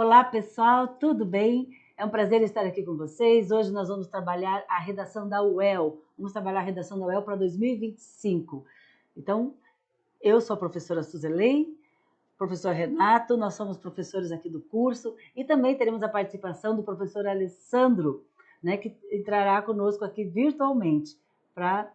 Olá pessoal, tudo bem? É um prazer estar aqui com vocês. Hoje nós vamos trabalhar a redação da UEL. Vamos trabalhar a redação da UEL para 2025. Então, eu sou a professora Suzelei, professor Renato, nós somos professores aqui do curso e também teremos a participação do professor Alessandro, né, que entrará conosco aqui virtualmente para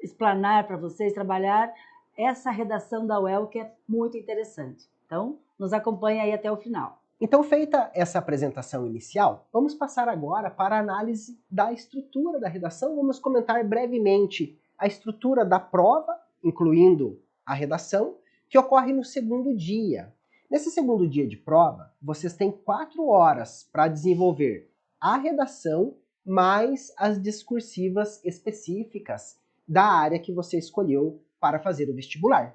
explanar para vocês, trabalhar essa redação da UEL que é muito interessante. Então, nos acompanhe aí até o final. Então, feita essa apresentação inicial, vamos passar agora para a análise da estrutura da redação. Vamos comentar brevemente a estrutura da prova, incluindo a redação, que ocorre no segundo dia. Nesse segundo dia de prova, vocês têm 4 horas para desenvolver a redação mais as discursivas específicas da área que você escolheu para fazer o vestibular.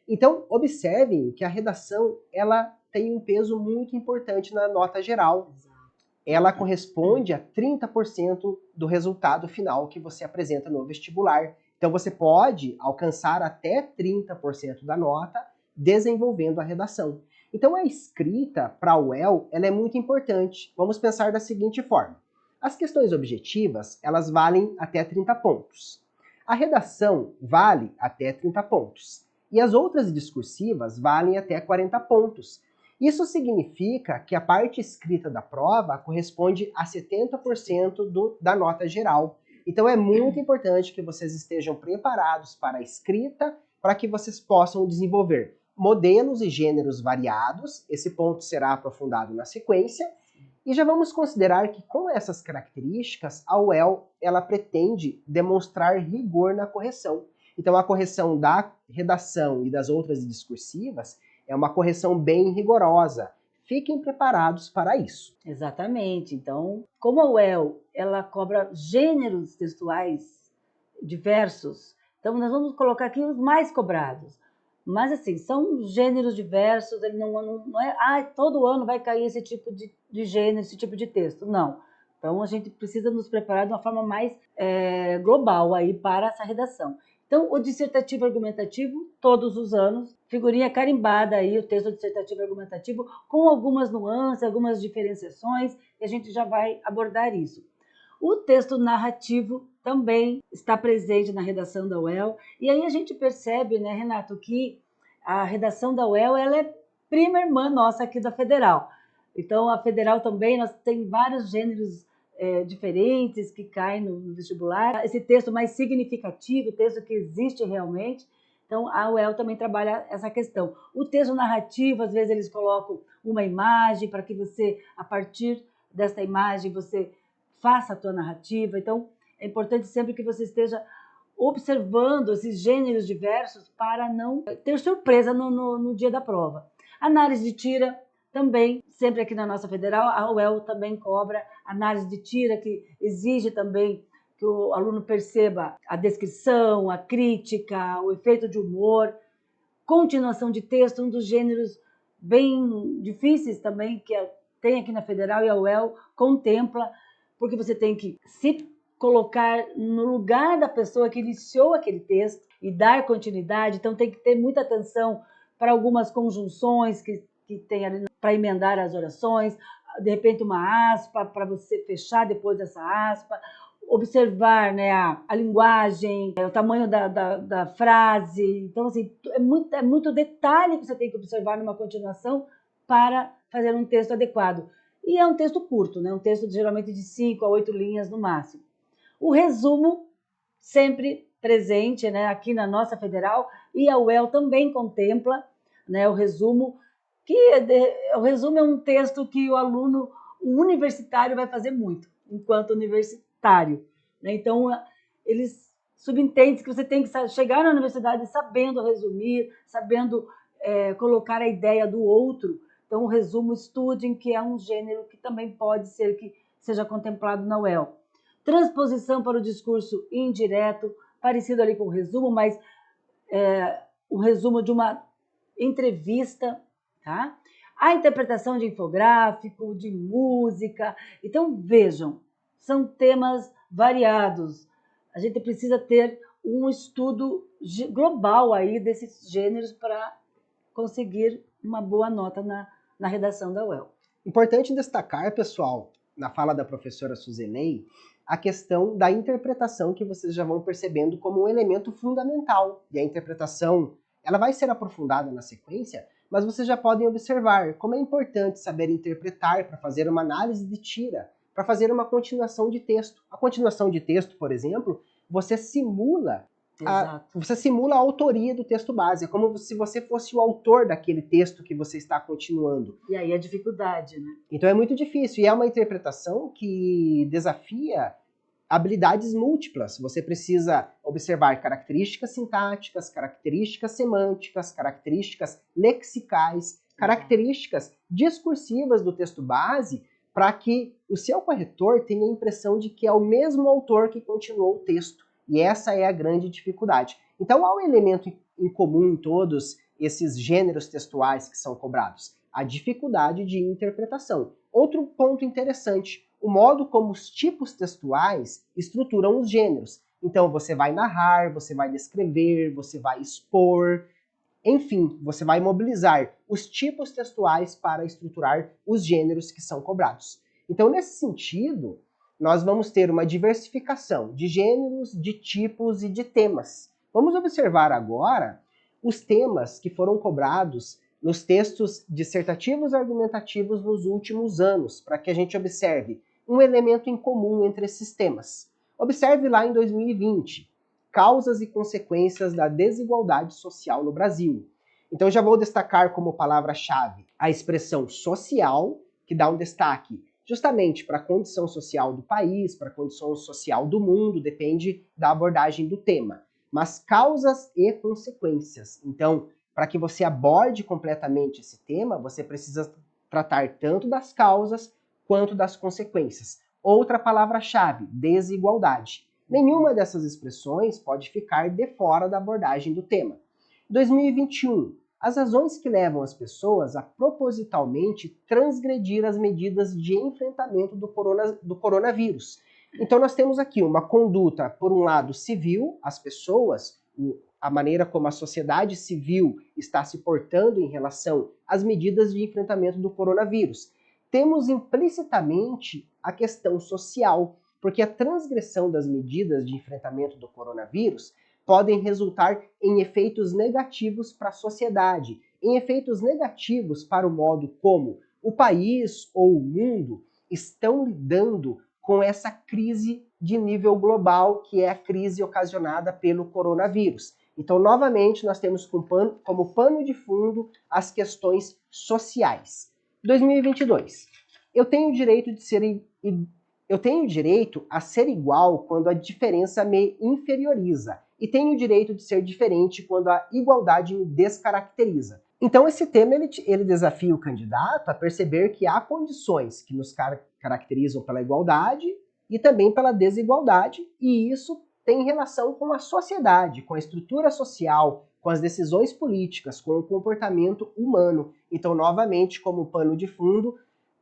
Então, observem que a redação ela tem um peso muito importante na nota geral. Ela corresponde a 30% do resultado final que você apresenta no vestibular. Então você pode alcançar até 30% da nota desenvolvendo a redação. Então a escrita para a UEL ela é muito importante. Vamos pensar da seguinte forma. As questões objetivas elas valem até 30 pontos. A redação vale até 30 pontos. E as outras discursivas valem até 40 pontos. Isso significa que a parte escrita da prova corresponde a 70% da nota geral. Então é muito importante que vocês estejam preparados para a escrita, para que vocês possam desenvolver modelos e gêneros variados. Esse ponto será aprofundado na sequência. E já vamos considerar que com essas características, a UEL ela pretende demonstrar rigor na correção. Então a correção da redação e das outras discursivas é uma correção bem rigorosa. Fiquem preparados para isso. Exatamente. Então, como a UEL ela cobra gêneros textuais diversos, então nós vamos colocar aqui os mais cobrados. Mas assim, são gêneros diversos, ele não é, todo ano vai cair esse tipo de gênero, esse tipo de texto. Não. Então a gente precisa nos preparar de uma forma mais global aí para essa redação. Então, o dissertativo argumentativo, todos os anos, figurinha carimbada aí, o texto dissertativo argumentativo, com algumas nuances, algumas diferenciações, e a gente já vai abordar isso. O texto narrativo também está presente na redação da UEL, e aí a gente percebe, né, Renato, que a redação da UEL ela é prima irmã nossa aqui da Federal. Então, a Federal também, nós tem vários gêneros diferentes que caem no vestibular. Esse texto mais significativo, o texto que existe realmente. Então, a UEL também trabalha essa questão. O texto narrativo, às vezes eles colocam uma imagem para que você, a partir dessa imagem, você faça a tua narrativa. Então, é importante sempre que você esteja observando esses gêneros diversos para não ter surpresa no dia da prova. Análise de tira, também, sempre aqui na nossa Federal, a UEL também cobra análise de tira, que exige também que o aluno perceba a descrição, a crítica, o efeito de humor, continuação de texto, um dos gêneros bem difíceis também que tem aqui na Federal e a UEL contempla, porque você tem que se colocar no lugar da pessoa que iniciou aquele texto e dar continuidade, então tem que ter muita atenção para algumas conjunções que tem ali para emendar as orações, de repente uma aspa para você fechar depois dessa aspa, observar, né, a linguagem, o tamanho da frase. Então, assim, é muito detalhe que você tem que observar numa continuação para fazer um texto adequado. E é um texto curto, né, um texto geralmente de 5 a 8 linhas no máximo. O resumo, sempre presente, né, aqui na nossa Federal, e a UEL também contempla, né, o resumo, o resumo é um texto que o aluno, o universitário, vai fazer muito, enquanto universitário. Né? Então, eles subentendem que você tem que chegar na universidade sabendo resumir, sabendo colocar a ideia do outro. Então, o resumo, estudem, que é um gênero que também pode ser que seja contemplado na UEL. Transposição para o discurso indireto, parecido ali com o resumo, mas o resumo de uma entrevista, tá? A interpretação de infográfico, de música. Então, vejam, são temas variados. A gente precisa ter um estudo global aí desses gêneros para conseguir uma boa nota na redação da UEL. Importante destacar, pessoal, na fala da professora Suzeney, a questão da interpretação que vocês já vão percebendo como um elemento fundamental. E a interpretação, ela vai ser aprofundada na sequência, mas vocês já podem observar como é importante saber interpretar para fazer uma análise de tira, para fazer uma continuação de texto. A continuação de texto, por exemplo, você simula a autoria do texto base. É como se você fosse o autor daquele texto que você está continuando. E aí a dificuldade, né? Então é muito difícil. E é uma interpretação que desafia habilidades múltiplas. Você precisa observar características sintáticas, características semânticas, características lexicais, características discursivas do texto base, para que o seu corretor tenha a impressão de que é o mesmo autor que continuou o texto. E essa é a grande dificuldade. Então há um elemento em comum em todos esses gêneros textuais que são cobrados: a dificuldade de interpretação. Outro ponto interessante: o modo como os tipos textuais estruturam os gêneros. Então você vai narrar, você vai descrever, você vai expor, enfim, você vai mobilizar os tipos textuais para estruturar os gêneros que são cobrados. Então, nesse sentido, nós vamos ter uma diversificação de gêneros, de tipos e de temas. Vamos observar agora os temas que foram cobrados nos textos dissertativos e argumentativos nos últimos anos, para que a gente observe um elemento em comum entre esses temas. Observe lá em 2020, causas e consequências da desigualdade social no Brasil. Então já vou destacar como palavra-chave a expressão social, que dá um destaque justamente para a condição social do país, para a condição social do mundo, depende da abordagem do tema. Mas causas e consequências. Então, para que você aborde completamente esse tema, você precisa tratar tanto das causas quanto das consequências. Outra palavra-chave, desigualdade. Nenhuma dessas expressões pode ficar de fora da abordagem do tema. 2021. As razões que levam as pessoas a propositalmente transgredir as medidas de enfrentamento do coronavírus. Então nós temos aqui uma conduta, por um lado, civil, as pessoas, a maneira como a sociedade civil está se portando em relação às medidas de enfrentamento do coronavírus. Temos implicitamente a questão social, porque a transgressão das medidas de enfrentamento do coronavírus podem resultar em efeitos negativos para a sociedade, em efeitos negativos para o modo como o país ou o mundo estão lidando com essa crise de nível global, que é a crise ocasionada pelo coronavírus. Então, novamente, nós temos como pano de fundo as questões sociais. 2022. Eu tenho direito a ser igual quando a diferença me inferioriza. E tenho o direito de ser diferente quando a igualdade me descaracteriza. Então esse tema ele desafia o candidato a perceber que há condições que nos caracterizam pela igualdade e também pela desigualdade, e isso tem relação com a sociedade, com a estrutura social, com as decisões políticas, com o comportamento humano. Então, novamente, como pano de fundo,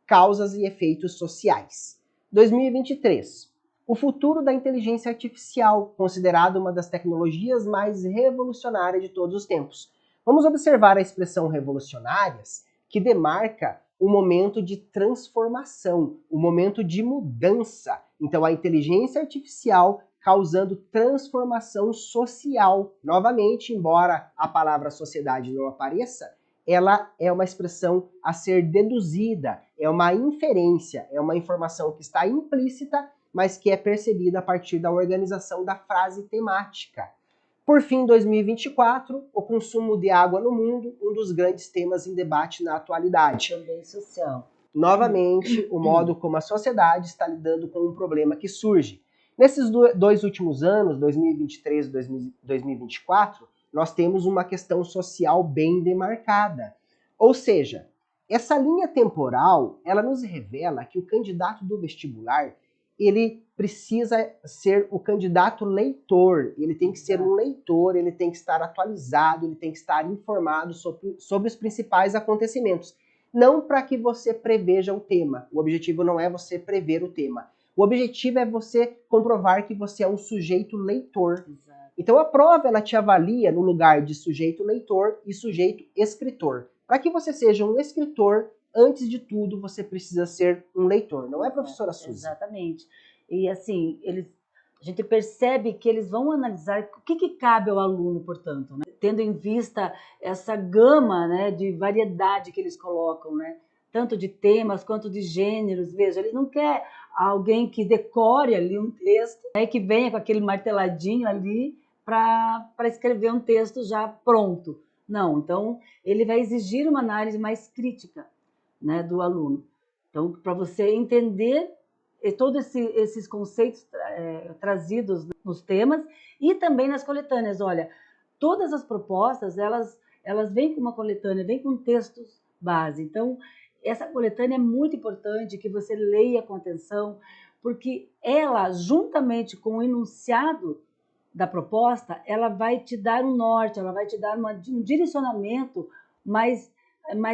causas e efeitos sociais. 2023. O futuro da inteligência artificial, considerado uma das tecnologias mais revolucionárias de todos os tempos. Vamos observar a expressão revolucionárias, que demarca um momento de transformação, um momento de mudança. Então, a inteligência artificial causando transformação social. Novamente, embora a palavra sociedade não apareça, ela é uma expressão a ser deduzida, é uma inferência, é uma informação que está implícita, mas que é percebida a partir da organização da frase temática. Por fim, 2024, o consumo de água no mundo, um dos grandes temas em debate na atualidade. Também social. Novamente, o modo como a sociedade está lidando com um problema que surge. Nesses dois últimos anos, 2023 e 2024, nós temos uma questão social bem demarcada. Ou seja, essa linha temporal, ela nos revela que o candidato do vestibular, ele precisa ser o candidato leitor, ele tem que ser um leitor, ele tem que estar atualizado, ele tem que estar informado sobre os principais acontecimentos. Não para que você preveja o tema, o objetivo não é você prever o tema. O objetivo é você comprovar que você é um sujeito leitor. Exato. Então a prova ela te avalia no lugar de sujeito leitor e sujeito escritor. Para que você seja um escritor, antes de tudo, você precisa ser um leitor, não é, professora Suzy? Exatamente. E assim, a gente percebe que eles vão analisar o que cabe ao aluno, portanto, né? Tendo em vista essa gama, né, de variedade que eles colocam, né? Tanto de temas quanto de gêneros. Veja, ele não quer alguém que decore ali um texto, né, que venha com aquele marteladinho ali para escrever um texto já pronto. Não, então ele vai exigir uma análise mais crítica, né, do aluno. Então, para você entender todos esses conceitos trazidos nos temas e também nas coletâneas. Olha, todas as propostas, elas vêm com uma coletânea, vêm com textos base. Então, essa coletânea é muito importante que você leia com atenção, porque ela, juntamente com o enunciado da proposta, ela vai te dar um norte, ela vai te dar um direcionamento mais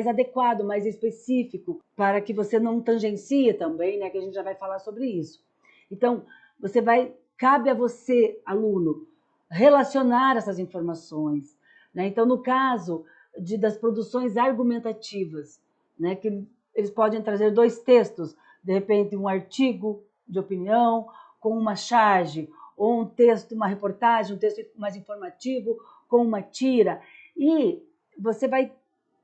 adequado, mais específico, para que você não tangencie também, né, que a gente já vai falar sobre isso. Então, cabe a você, aluno, relacionar essas informações, né? Então, no caso das produções argumentativas, né, que eles podem trazer 2 textos, de repente um artigo de opinião com uma charge, ou um texto, uma reportagem, um texto mais informativo com uma tira, e você vai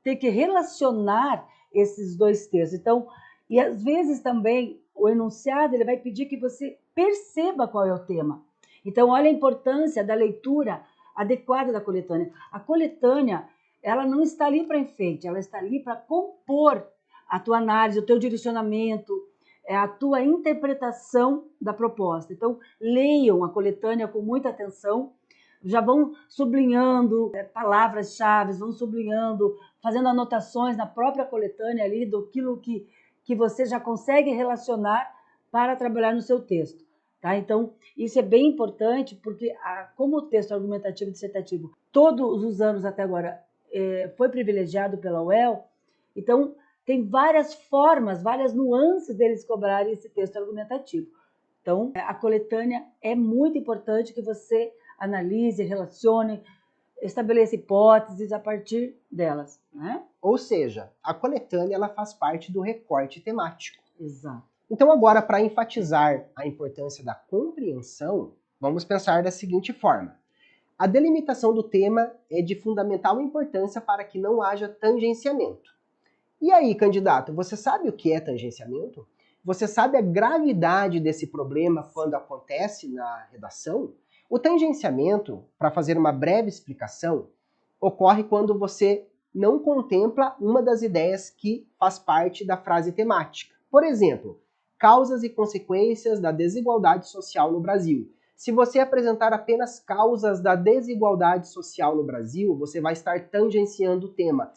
ter que relacionar esses 2 textos. Então, e às vezes também o enunciado ele vai pedir que você perceba qual é o tema. Então, olha a importância da leitura adequada da coletânea. A coletânea, ela não está ali para enfeite, ela está ali para compor a tua análise, o teu direcionamento, a tua interpretação da proposta. Então, leiam a coletânea com muita atenção, já vão sublinhando palavras-chave, vão sublinhando, fazendo anotações na própria coletânea ali do que você já consegue relacionar para trabalhar no seu texto. Tá? Então, isso é bem importante, porque como o texto argumentativo e dissertativo, todos os anos até agora, foi privilegiado pela UEL, então tem várias formas, várias nuances deles cobrarem esse texto argumentativo. Então, a coletânea é muito importante que você analise, relacione, estabeleça hipóteses a partir delas, né? Ou seja, a coletânea ela faz parte do recorte temático. Exato. Então agora, para enfatizar a importância da compreensão, vamos pensar da seguinte forma. A delimitação do tema é de fundamental importância para que não haja tangenciamento. E aí, candidato, você sabe o que é tangenciamento? Você sabe a gravidade desse problema quando acontece na redação? O tangenciamento, para fazer uma breve explicação, ocorre quando você não contempla uma das ideias que faz parte da frase temática. Por exemplo, causas e consequências da desigualdade social no Brasil. Se você apresentar apenas causas da desigualdade social no Brasil, você vai estar tangenciando o tema,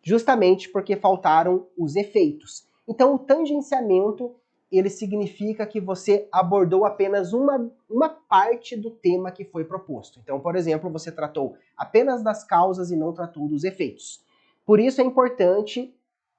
justamente porque faltaram os efeitos. Então, o tangenciamento, ele significa que você abordou apenas uma parte do tema que foi proposto. Então, por exemplo, você tratou apenas das causas e não tratou dos efeitos. Por isso é importante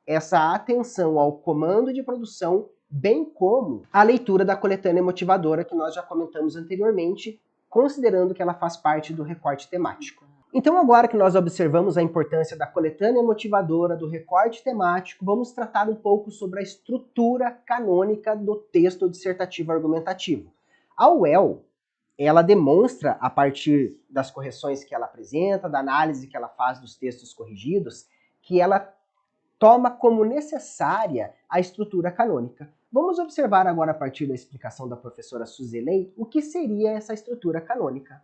essa atenção ao comando de produção, bem como a leitura da coletânea motivadora que nós já comentamos anteriormente, considerando que ela faz parte do recorte temático. Então, agora que nós observamos a importância da coletânea motivadora, do recorte temático, vamos tratar um pouco sobre a estrutura canônica do texto dissertativo argumentativo. A UEL, ela demonstra, a partir das correções que ela apresenta, da análise que ela faz dos textos corrigidos, que ela toma como necessária a estrutura canônica. Vamos observar agora, a partir da explicação da professora Suzilei, o que seria essa estrutura canônica.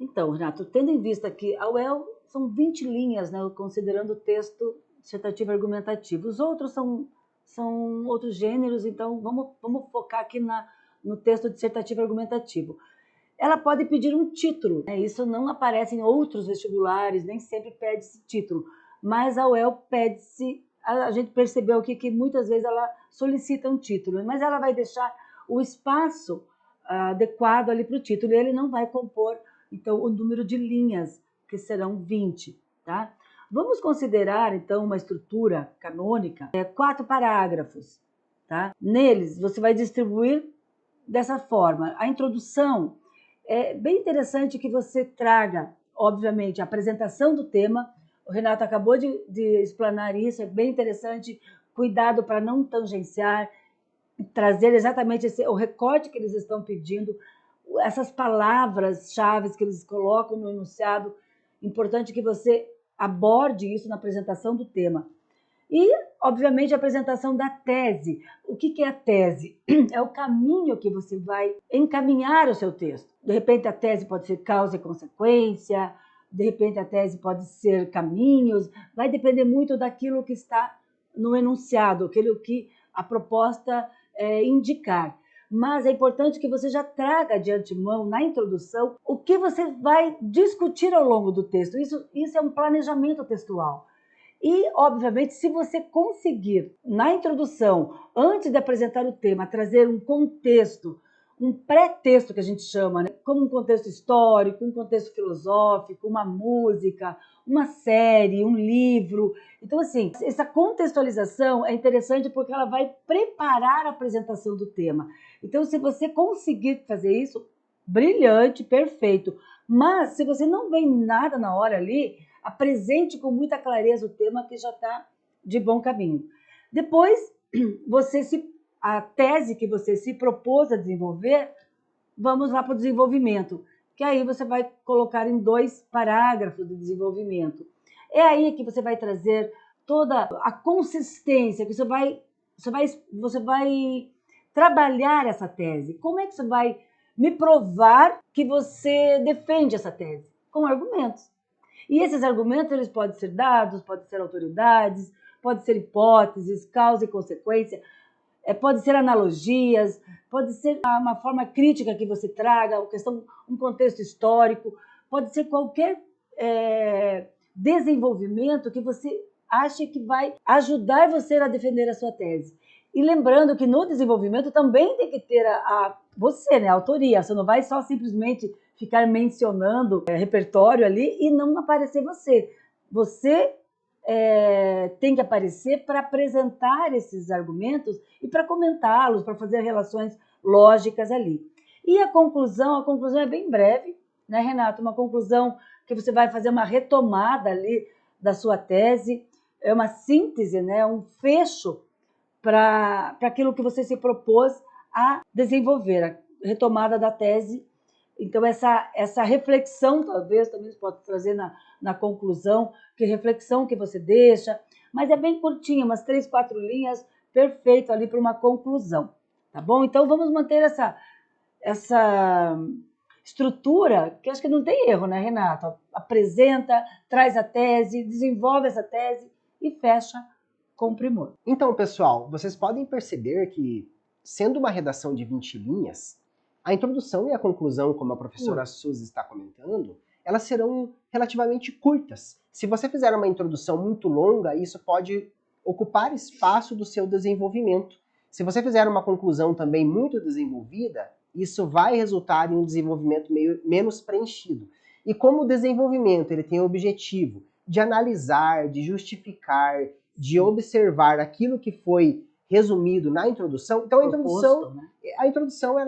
Então, Renato, tendo em vista que a UEL são 20 linhas, né, considerando o texto dissertativo argumentativo. Os outros são outros gêneros, então vamos focar aqui no texto dissertativo argumentativo. Ela pode pedir um título, né? Isso não aparece em outros vestibulares, nem sempre pede esse título, mas a UEL pede-se, a gente percebeu aqui que muitas vezes ela solicita um título, mas ela vai deixar o espaço adequado ali para o título, e ele não vai compor então o número de linhas, que serão 20, tá? Vamos considerar então uma estrutura canônica, 4 parágrafos, tá? Neles você vai distribuir dessa forma. A introdução é bem interessante que você traga, obviamente, a apresentação do tema. O Renato acabou de explanar isso, é bem interessante cuidado para não tangenciar, trazer exatamente o recorte que eles estão pedindo, essas palavras-chave que eles colocam no enunciado. Importante que você aborde isso na apresentação do tema. E, obviamente, a apresentação da tese. O que é a tese? É o caminho que você vai encaminhar o seu texto. De repente, a tese pode ser causa e consequência, de repente, a tese pode ser caminhos, vai depender muito daquilo que está no enunciado, aquilo que a proposta indicar. Mas é importante que você já traga de antemão, na introdução, o que você vai discutir ao longo do texto. Isso é um planejamento textual. E, obviamente, se você conseguir, na introdução, antes de apresentar o tema, trazer um contexto, um pré-texto que a gente chama, né? Como um contexto histórico, um contexto filosófico, uma música, uma série, um livro. Então, assim, essa contextualização é interessante porque ela vai preparar a apresentação do tema. Então, se você conseguir fazer isso, brilhante, perfeito. Mas, se você não vê nada na hora ali, apresente com muita clareza o tema que já está de bom caminho. Depois, a tese que você se propôs a desenvolver, vamos lá para o desenvolvimento, que aí você vai colocar em 2 parágrafos de desenvolvimento. É aí que você vai trazer toda a consistência, que você vai trabalhar essa tese. Como é que você vai me provar que você defende essa tese? Com argumentos. E esses argumentos eles podem ser dados, podem ser autoridades, podem ser hipóteses, causa e consequência, pode ser analogias, pode ser uma forma crítica que você traga, um contexto histórico, pode ser qualquer desenvolvimento que você ache que vai ajudar você a defender a sua tese. E lembrando que no desenvolvimento também tem que ter você, né, a autoria. Você não vai só simplesmente ficar mencionando repertório ali e não aparecer você. Você tem que aparecer para apresentar esses argumentos e para comentá-los, para fazer relações lógicas ali. E a conclusão é bem breve, né, Renato? Uma conclusão que você vai fazer uma retomada ali da sua tese, é uma síntese, né, um fecho para aquilo que você se propôs a desenvolver, a retomada da tese. Então, essa reflexão, talvez, também você pode trazer na conclusão, que reflexão que você deixa, mas é bem curtinha, umas 3, 4 linhas, perfeito ali para uma conclusão, tá bom? Então, vamos manter essa estrutura, que acho que não tem erro, né, Renato? Apresenta, traz a tese, desenvolve essa tese e fecha com primor. Então, pessoal, vocês podem perceber que, sendo uma redação de 20 linhas, a introdução e a conclusão, como a professora Suzy está comentando, elas serão relativamente curtas. Se você fizer uma introdução muito longa, isso pode ocupar espaço do seu desenvolvimento. Se você fizer uma conclusão também muito desenvolvida, isso vai resultar em um desenvolvimento menos preenchido. E como o desenvolvimento ele tem o objetivo de analisar, de justificar, de observar aquilo que foi resumido na introdução, então a introdução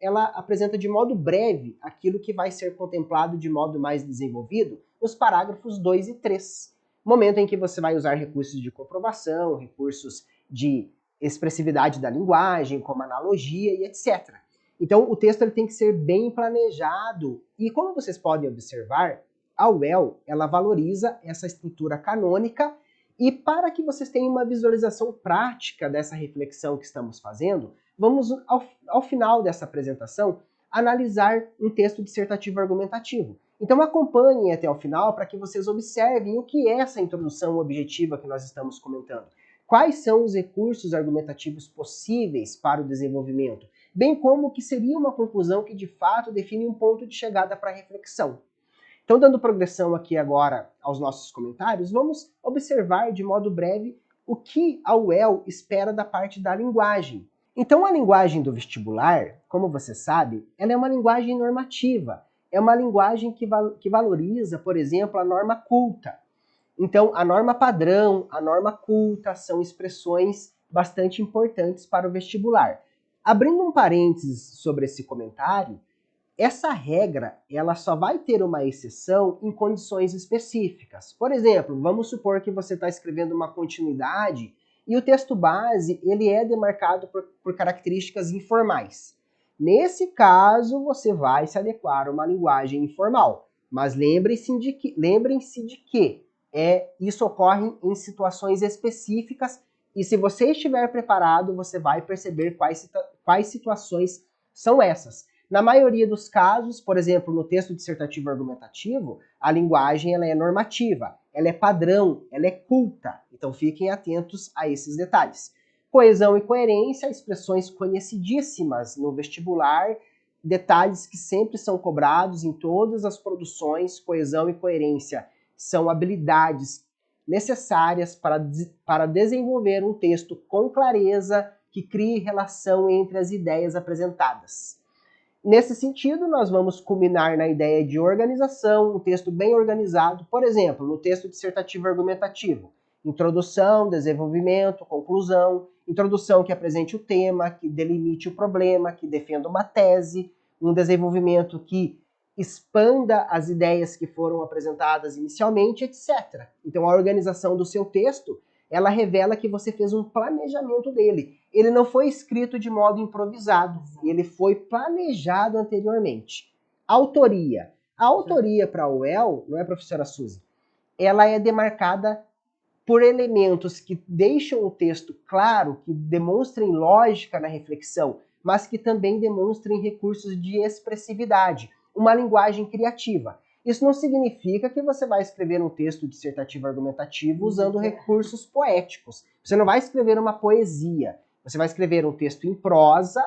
ela apresenta de modo breve aquilo que vai ser contemplado de modo mais desenvolvido nos parágrafos 2 e 3. Momento em que você vai usar recursos de comprovação, recursos de expressividade da linguagem, como analogia e etc. Então o texto ele tem que ser bem planejado e, como vocês podem observar, a UEL ela valoriza essa estrutura canônica. E para que vocês tenham uma visualização prática dessa reflexão que estamos fazendo, vamos, ao final dessa apresentação, analisar um texto dissertativo argumentativo. Então acompanhem até o final para que vocês observem o que é essa introdução objetiva que nós estamos comentando. Quais são os recursos argumentativos possíveis para o desenvolvimento, bem como o que seria uma conclusão que de fato define um ponto de chegada para a reflexão. Então, dando progressão aqui agora aos nossos comentários, vamos observar de modo breve o que a UEL espera da parte da linguagem. Então, a linguagem do vestibular, como você sabe, ela é uma linguagem normativa. É uma linguagem que valoriza, por exemplo, a norma culta. Então, a norma padrão, a norma culta são expressões bastante importantes para o vestibular. Abrindo um parênteses sobre esse comentário, essa regra ela só vai ter uma exceção em condições específicas. Por exemplo, vamos supor que você está escrevendo uma continuidade E o texto base, ele é demarcado por características informais. Nesse caso, você vai se adequar a uma linguagem informal. Mas lembrem-se de que isso ocorre em situações específicas e se você estiver preparado, você vai perceber quais situações são essas. Na maioria dos casos, por exemplo, no texto dissertativo argumentativo, a linguagem ela é normativa, ela é padrão, ela é culta. Então fiquem atentos a esses detalhes. Coesão e coerência, expressões conhecidíssimas no vestibular, detalhes que sempre são cobrados em todas as produções. Coesão e coerência são habilidades necessárias para desenvolver um texto com clareza que crie relação entre as ideias apresentadas. Nesse sentido, nós vamos culminar na ideia de organização, um texto bem organizado, por exemplo, no texto dissertativo argumentativo. Introdução, desenvolvimento, conclusão, introdução que apresente o tema, que delimite o problema, que defenda uma tese, um desenvolvimento que expanda as ideias que foram apresentadas inicialmente, etc. Então, a organização do seu texto, ela revela que você fez um planejamento dele. Ele não foi escrito de modo improvisado, ele foi planejado anteriormente. Autoria. A autoria para a UEL, não é, professora Suzy? Ela é demarcada por elementos que deixam o texto claro, que demonstrem lógica na reflexão, mas que também demonstrem recursos de expressividade, uma linguagem criativa. Isso não significa que você vai escrever um texto dissertativo argumentativo usando recursos poéticos. Você não vai escrever uma poesia. Você vai escrever um texto em prosa,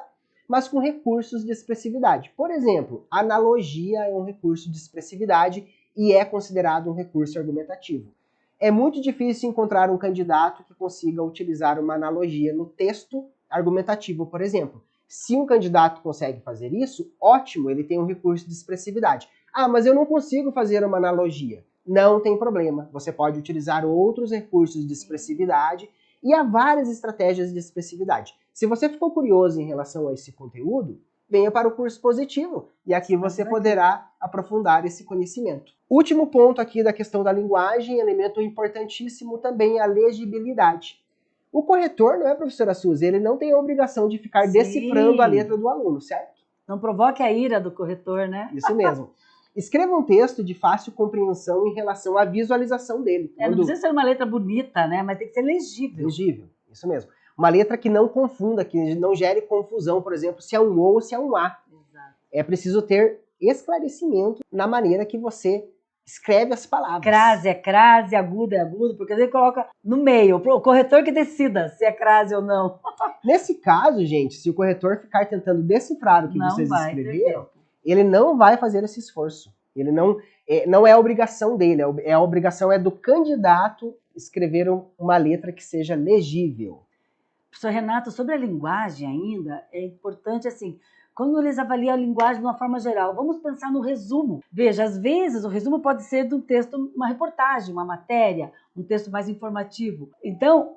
mas com recursos de expressividade. Por exemplo, analogia é um recurso de expressividade e é considerado um recurso argumentativo. É muito difícil encontrar um candidato que consiga utilizar uma analogia no texto argumentativo, por exemplo. Se um candidato consegue fazer isso, ótimo, ele tem um recurso de expressividade. Ah, mas eu não consigo fazer uma analogia. Não tem problema, você pode utilizar outros recursos de expressividade e há várias estratégias de expressividade. Se você ficou curioso em relação a esse conteúdo, venha para o curso positivo e aqui você poderá aprofundar esse conhecimento. Último ponto aqui da questão da linguagem, elemento importantíssimo também é a legibilidade. O corretor, não é, professora Suzy, ele não tem a obrigação de ficar decifrando a letra do aluno, certo? Não provoque a ira do corretor, né? Isso mesmo. Escreva um texto de fácil compreensão em relação à visualização dele. Não precisa ser uma letra bonita, né? Mas tem que ser legível. Legível, isso mesmo. Uma letra que não confunda, que não gere confusão, por exemplo, se é um O ou se é um A. Exato. É preciso ter esclarecimento na maneira que você escreve as palavras. Crase é crase, agudo é agudo, porque ele coloca no meio, o corretor que decida se é crase ou não. Nesse caso, gente, se o corretor ficar tentando decifrar o que vocês escreveram, ele não vai fazer esse esforço. Ele não é a obrigação dele, a obrigação é do candidato escrever uma letra que seja legível. Professor Renato, sobre a linguagem ainda, é importante assim, quando eles avaliam a linguagem de uma forma geral, vamos pensar no resumo. Veja, às vezes o resumo pode ser de um texto, uma reportagem, uma matéria, um texto mais informativo. Então,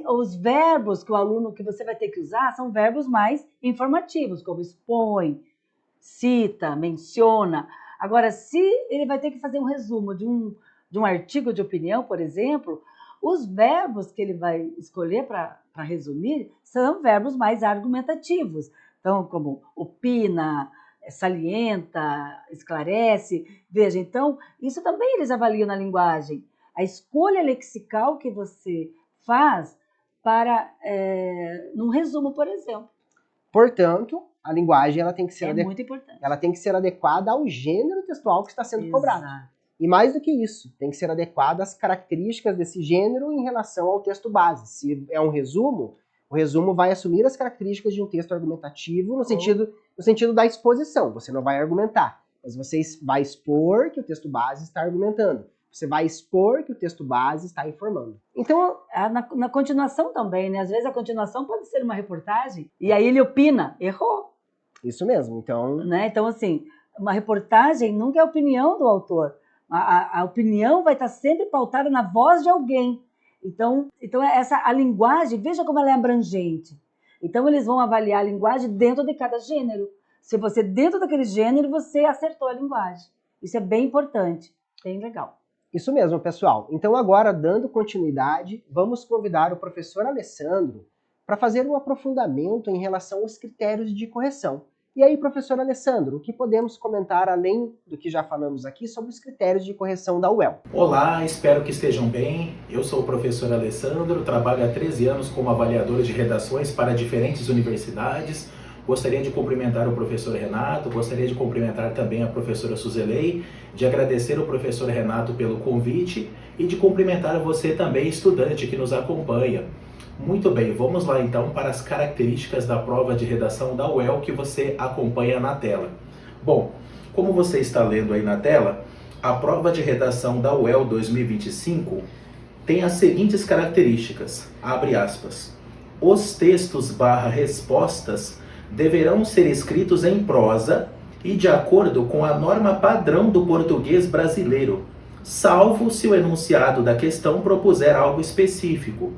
os verbos que o aluno que você vai ter que usar são verbos mais informativos, como expõe, cita, menciona. Agora, se ele vai ter que fazer um resumo de um artigo de opinião, por exemplo, os verbos que ele vai escolher para resumir são verbos mais argumentativos. Então, como opina, salienta, esclarece. Veja, então, isso também eles avaliam na linguagem. A escolha lexical que você faz para, num resumo, por exemplo. Portanto, a linguagem ela tem que ser muito importante. Ela tem que ser adequada ao gênero textual que está sendo cobrado. E mais do que isso, tem que ser adequada às características desse gênero em relação ao texto base. Se é um resumo, o resumo vai assumir as características de um texto argumentativo no sentido da exposição. Você não vai argumentar, mas você vai expor que o texto base está argumentando. Você vai expor que o texto base está informando. Então, na continuação também, né? Às vezes a continuação pode ser uma reportagem e aí ele opina, errou. Isso mesmo, então... Né? Então, assim, uma reportagem nunca é a opinião do autor. A opinião vai estar sempre pautada na voz de alguém. Então a linguagem, veja como ela é abrangente. Então, eles vão avaliar a linguagem dentro de cada gênero. Se você, dentro daquele gênero, você acertou a linguagem. Isso é bem importante, bem legal. Isso mesmo, pessoal. Então agora, dando continuidade, vamos convidar o professor Alessandro para fazer um aprofundamento em relação aos critérios de correção. E aí, professor Alessandro, o que podemos comentar além do que já falamos aqui sobre os critérios de correção da UEL? Olá, espero que estejam bem. Eu sou o professor Alessandro, trabalho há 13 anos como avaliador de redações para diferentes universidades. Gostaria de cumprimentar o professor Renato, gostaria de cumprimentar também a professora Suzelei, de agradecer o professor Renato pelo convite e de cumprimentar você também, estudante que nos acompanha. Muito bem, vamos lá então para as características da prova de redação da UEL que você acompanha na tela. Bom, como você está lendo aí na tela, a prova de redação da UEL 2025 tem as seguintes características, abre aspas, os textos/respostas deverão ser escritos em prosa e de acordo com a norma padrão do português brasileiro, salvo se o enunciado da questão propuser algo específico.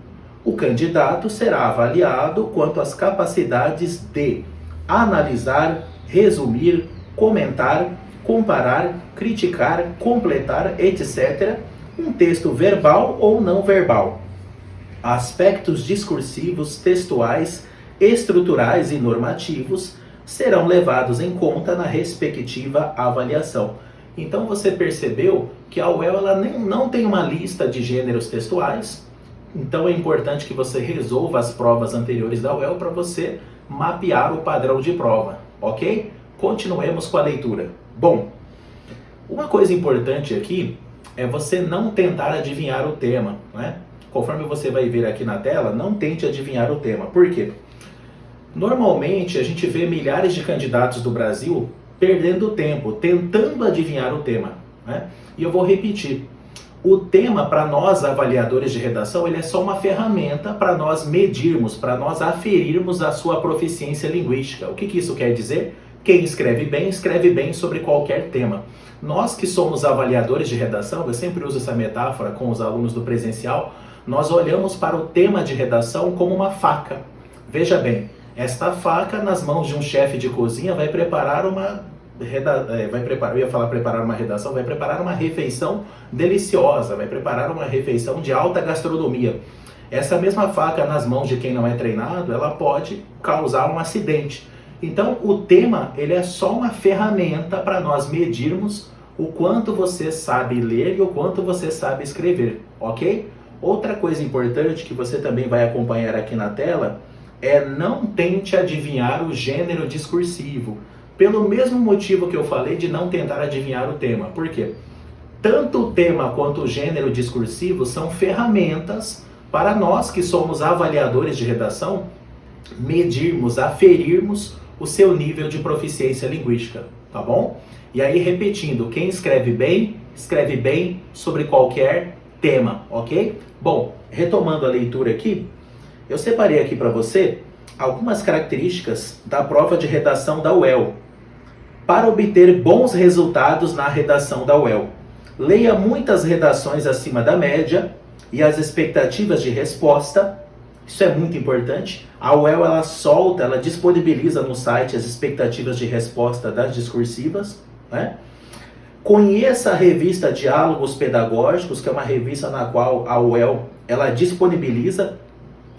O candidato será avaliado quanto às capacidades de analisar, resumir, comentar, comparar, criticar, completar, etc., um texto verbal ou não verbal. Aspectos discursivos, textuais, estruturais e normativos serão levados em conta na respectiva avaliação. Então você percebeu que a UEL ela não tem uma lista de gêneros textuais. Então é importante que você resolva as provas anteriores da UEL para você mapear o padrão de prova, ok? Continuemos com a leitura. Bom, uma coisa importante aqui é você não tentar adivinhar o tema, né? Conforme você vai ver aqui na tela, não tente adivinhar o tema. Por quê? Normalmente a gente vê milhares de candidatos do Brasil perdendo tempo, tentando adivinhar o tema, né? E eu vou repetir. O tema, para nós avaliadores de redação, ele é só uma ferramenta para nós medirmos, para nós aferirmos a sua proficiência linguística. O que isso quer dizer? Quem escreve bem sobre qualquer tema. Nós que somos avaliadores de redação, eu sempre uso essa metáfora com os alunos do presencial, nós olhamos para o tema de redação como uma faca. Veja bem, esta faca nas mãos de um chefe de cozinha vai preparar uma refeição deliciosa, vai preparar uma refeição de alta gastronomia. Essa mesma faca nas mãos de quem não é treinado, ela pode causar um acidente. Então, o tema, ele é só uma ferramenta para nós medirmos o quanto você sabe ler e o quanto você sabe escrever, ok? Outra coisa importante que você também vai acompanhar aqui na tela é não tente adivinhar o gênero discursivo. Pelo mesmo motivo que eu falei de não tentar adivinhar o tema. Por quê? Tanto o tema quanto o gênero discursivo são ferramentas para nós que somos avaliadores de redação medirmos, aferirmos o seu nível de proficiência linguística, tá bom? E aí, repetindo, quem escreve bem sobre qualquer tema, ok? Bom, retomando a leitura aqui, eu separei aqui para você algumas características da prova de redação da UEL. Para obter bons resultados na redação da UEL, leia muitas redações acima da média e as expectativas de resposta. Isso é muito importante. A UEL ela disponibiliza no site as expectativas de resposta das discursivas, né? Conheça a revista Diálogos Pedagógicos, que é uma revista na qual a UEL ela disponibiliza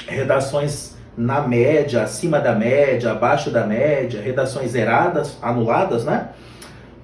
redações na média, acima da média, abaixo da média, redações zeradas, anuladas, né?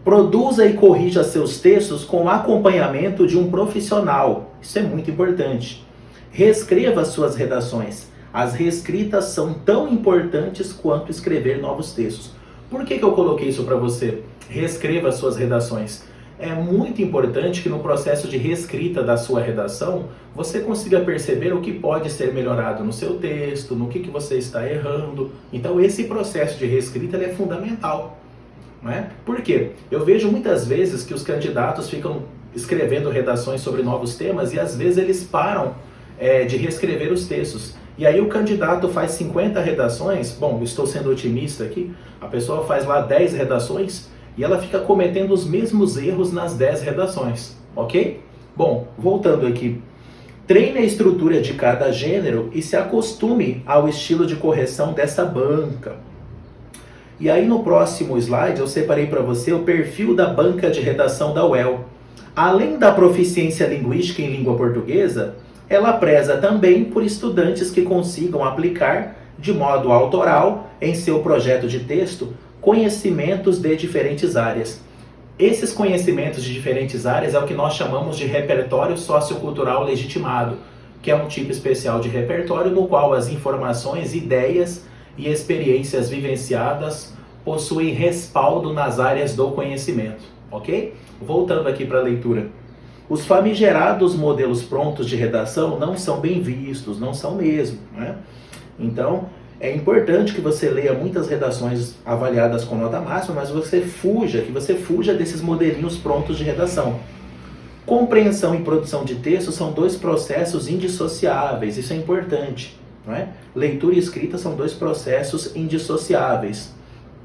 Produza e corrija seus textos com acompanhamento de um profissional. Isso é muito importante. Reescreva suas redações. As reescritas são tão importantes quanto escrever novos textos. Por que eu coloquei isso para você? Reescreva suas redações. É muito importante que no processo de reescrita da sua redação, você consiga perceber o que pode ser melhorado no seu texto, no que você está errando. Então esse processo de reescrita ele é fundamental. Não é? Por quê? Eu vejo muitas vezes que os candidatos ficam escrevendo redações sobre novos temas e às vezes eles param de reescrever os textos. E aí o candidato faz 50 redações, bom, estou sendo otimista aqui, a pessoa faz lá 10 redações e ela fica cometendo os mesmos erros nas 10 redações, ok? Bom, voltando aqui, treine a estrutura de cada gênero e se acostume ao estilo de correção dessa banca. E aí no próximo slide eu separei para você o perfil da banca de redação da UEL. Além da proficiência linguística em língua portuguesa, ela preza também por estudantes que consigam aplicar de modo autoral em seu projeto de texto conhecimentos de diferentes áreas. Esses conhecimentos de diferentes áreas é o que nós chamamos de repertório sociocultural legitimado, que é um tipo especial de repertório no qual as informações, ideias e experiências vivenciadas possuem respaldo nas áreas do conhecimento, ok? Voltando aqui para a leitura. Os famigerados modelos prontos de redação não são bem vistos, não são mesmo, né? Então, é importante que você leia muitas redações avaliadas com nota máxima, mas que você fuja desses modelinhos prontos de redação. Compreensão e produção de texto são dois processos indissociáveis, isso é importante, não é? Leitura e escrita são dois processos indissociáveis.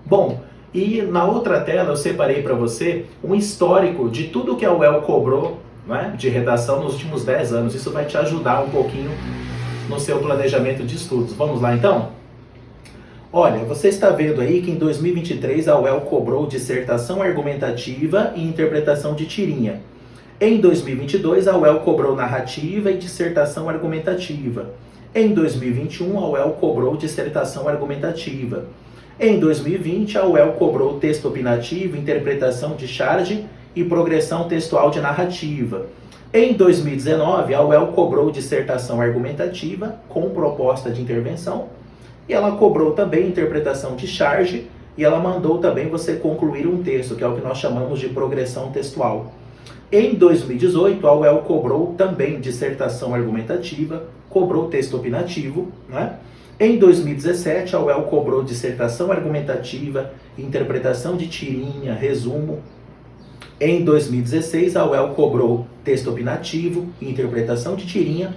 Bom, e na outra tela eu separei para você um histórico de tudo que a UEL cobrou, não é, de redação nos últimos 10 anos. Isso vai te ajudar um pouquinho no seu planejamento de estudos. Vamos lá então? Olha, você está vendo aí que em 2023 a UEL cobrou dissertação argumentativa e interpretação de tirinha. Em 2022 a UEL cobrou narrativa e dissertação argumentativa. Em 2021 a UEL cobrou dissertação argumentativa. Em 2020 a UEL cobrou texto opinativo, interpretação de charge e progressão textual de narrativa. Em 2019 a UEL cobrou dissertação argumentativa com proposta de intervenção. E ela cobrou também interpretação de charge e ela mandou também você concluir um texto, que é o que nós chamamos de progressão textual. Em 2018, a UEL cobrou também dissertação argumentativa, cobrou texto opinativo, né? Em 2017, a UEL cobrou dissertação argumentativa, interpretação de tirinha, resumo. Em 2016, a UEL cobrou texto opinativo, interpretação de tirinha.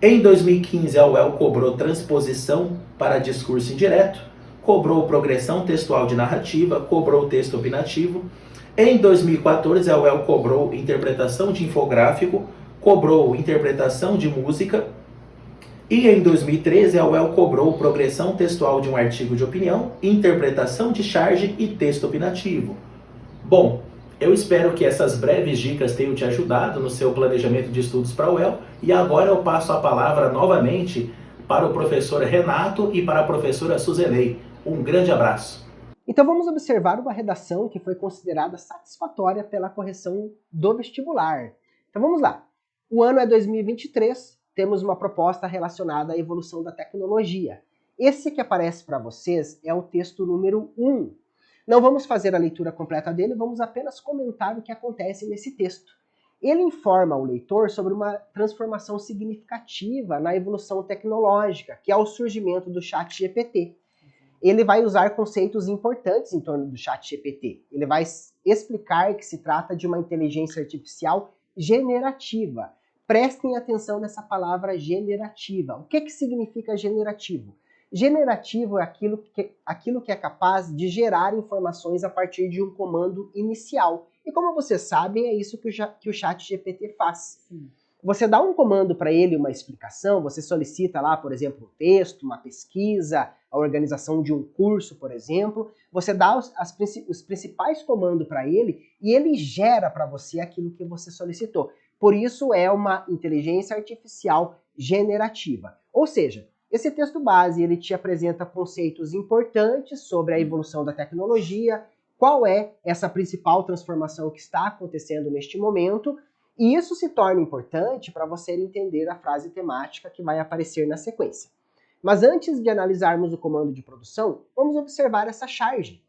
Em 2015, a UEL cobrou transposição para discurso indireto, cobrou progressão textual de narrativa, cobrou texto opinativo. Em 2014, a UEL cobrou interpretação de infográfico, cobrou interpretação de música. E em 2013, a UEL cobrou progressão textual de um artigo de opinião, interpretação de charge e texto opinativo. Bom, eu espero que essas breves dicas tenham te ajudado no seu planejamento de estudos para a UEL. E agora eu passo a palavra novamente para o professor Renato e para a professora Suzelei. Um grande abraço. Então vamos observar uma redação que foi considerada satisfatória pela correção do vestibular. Então vamos lá. O ano é 2023, temos uma proposta relacionada à evolução da tecnologia. Esse que aparece para vocês é o texto número 1. Não vamos fazer a leitura completa dele, vamos apenas comentar o que acontece nesse texto. Ele informa o leitor sobre uma transformação significativa na evolução tecnológica, que é o surgimento do ChatGPT. Ele vai usar conceitos importantes em torno do ChatGPT. Ele vai explicar que se trata de uma inteligência artificial generativa. Prestem atenção nessa palavra generativa. O que significa generativo? Generativo é aquilo que é capaz de gerar informações a partir de um comando inicial. E como você sabe, é isso que o ChatGPT faz. Você dá um comando para ele, uma explicação, você solicita lá, por exemplo, um texto, uma pesquisa, a organização de um curso, por exemplo, você dá os principais comandos para ele e ele gera para você aquilo que você solicitou. Por isso é uma inteligência artificial generativa. Ou seja, esse texto base ele te apresenta conceitos importantes sobre a evolução da tecnologia, qual é essa principal transformação que está acontecendo neste momento, e isso se torna importante para você entender a frase temática que vai aparecer na sequência. Mas antes de analisarmos o comando de produção, vamos observar essa charge.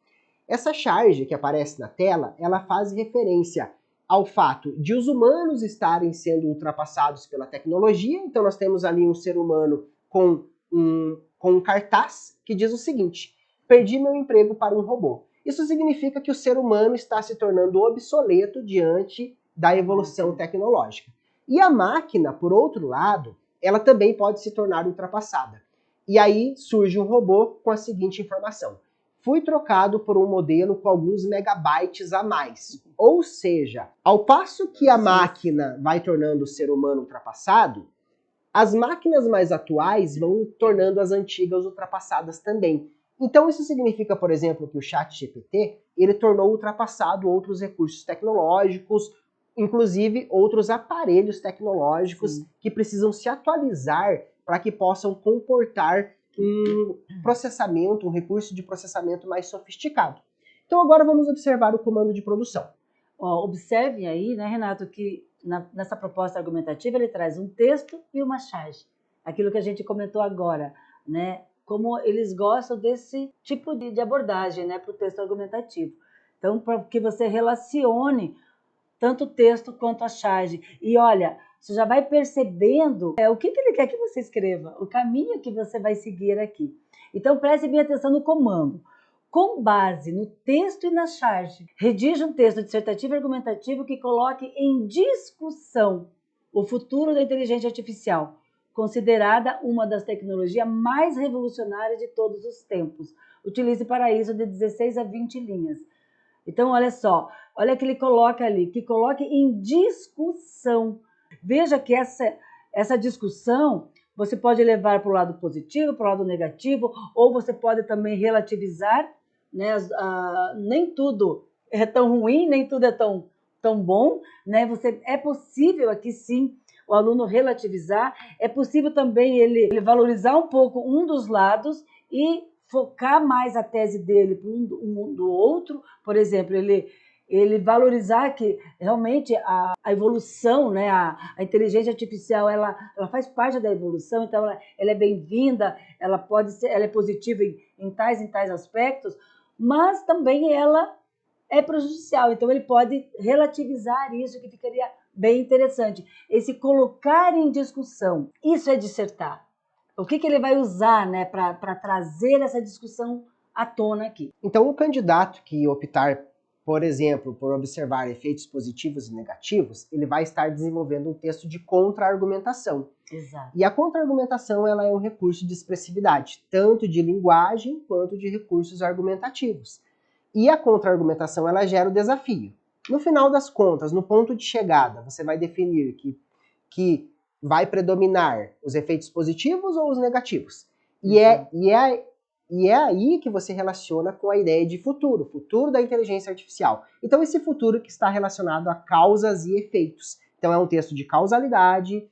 Essa charge que aparece na tela, ela faz referência ao fato de os humanos estarem sendo ultrapassados pela tecnologia. Então nós temos ali um ser humano com um cartaz que diz o seguinte: perdi meu emprego para um robô. Isso significa que o ser humano está se tornando obsoleto diante da evolução tecnológica. E a máquina, por outro lado, ela também pode se tornar ultrapassada. E aí surge um robô com a seguinte informação: fui trocado por um modelo com alguns megabytes a mais. Ou seja, ao passo que a máquina vai tornando o ser humano ultrapassado, as máquinas mais atuais vão tornando as antigas ultrapassadas também. Então isso significa, por exemplo, que o ChatGPT ele tornou ultrapassado outros recursos tecnológicos, inclusive outros aparelhos tecnológicos Sim. que precisam se atualizar para que possam comportar um processamento, um recurso de processamento mais sofisticado. Então agora vamos observar o comando de produção. Ó, observem aí, né, Renato, que nessa proposta argumentativa ele traz um texto e uma charge. Aquilo que a gente comentou agora, né? Como eles gostam desse tipo de abordagem, né, para o texto argumentativo. Então, para que você relacione tanto o texto quanto a charge. E olha, você já vai percebendo o que ele quer que você escreva, o caminho que você vai seguir aqui. Então, preste bem atenção no comando. Com base no texto e na charge, redija um texto dissertativo e argumentativo que coloque em discussão o futuro da inteligência artificial, considerada uma das tecnologias mais revolucionárias de todos os tempos. Utilize para isso de 16 a 20 linhas. Então, olha só, olha que ele coloca ali, que coloque em discussão. Veja que essa discussão você pode levar para o lado positivo, para o lado negativo, ou você pode também relativizar, né? Nem tudo é tão ruim, nem tudo é tão bom, né? É possível aqui sim o aluno relativizar, é possível também ele valorizar um pouco um dos lados e focar mais a tese dele para um do outro, por exemplo, ele valorizar que realmente a evolução, né, a inteligência artificial, ela faz parte da evolução, então ela é bem-vinda, ela é positiva em tais aspectos, mas também ela é prejudicial, então ele pode relativizar isso, que ficaria bem interessante. Esse colocar em discussão, isso é dissertar. O que ele vai usar, né, para trazer essa discussão à tona aqui? Então, o candidato que optar, por exemplo, por observar efeitos positivos e negativos, ele vai estar desenvolvendo um texto de contra-argumentação. Exato. E a contra-argumentação ela é um recurso de expressividade, tanto de linguagem quanto de recursos argumentativos. E a contra-argumentação ela gera o desafio. No final das contas, no ponto de chegada, você vai definir que vai predominar os efeitos positivos ou os negativos. E é aí que você relaciona com a ideia de futuro da inteligência artificial. Então, esse futuro que está relacionado a causas e efeitos. Então, é um texto de causalidade.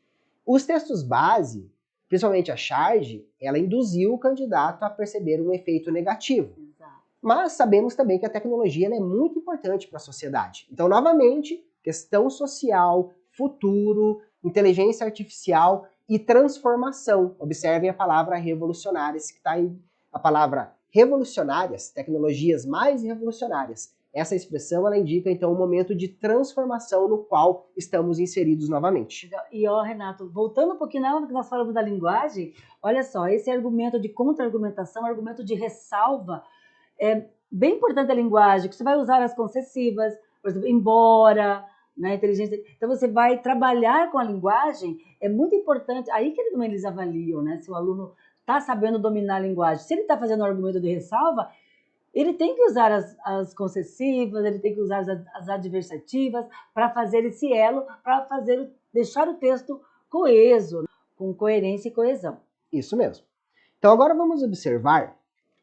Os textos base, principalmente a charge, ela induziu o candidato a perceber um efeito negativo. Exato. Mas sabemos também que a tecnologia ela é muito importante para a sociedade. Então, novamente, questão social, futuro, inteligência artificial e transformação. Observem a palavra revolucionárias, que está aí. A palavra revolucionárias, tecnologias mais revolucionárias. Essa expressão ela indica então um momento de transformação no qual estamos inseridos novamente. E ó, Renato, voltando um pouquinho na hora que nós falamos da linguagem, olha só, esse argumento de contra-argumentação, argumento de ressalva, é bem importante a linguagem, que você vai usar as concessivas, por exemplo, embora, né, inteligência. Então você vai trabalhar com a linguagem, é muito importante, aí que eles avaliam, né, se o aluno está sabendo dominar a linguagem. Se ele está fazendo um argumento de ressalva, ele tem que usar as concessivas, ele tem que usar as adversativas para fazer esse elo, para deixar o texto coeso, com coerência e coesão. Isso mesmo. Então agora vamos observar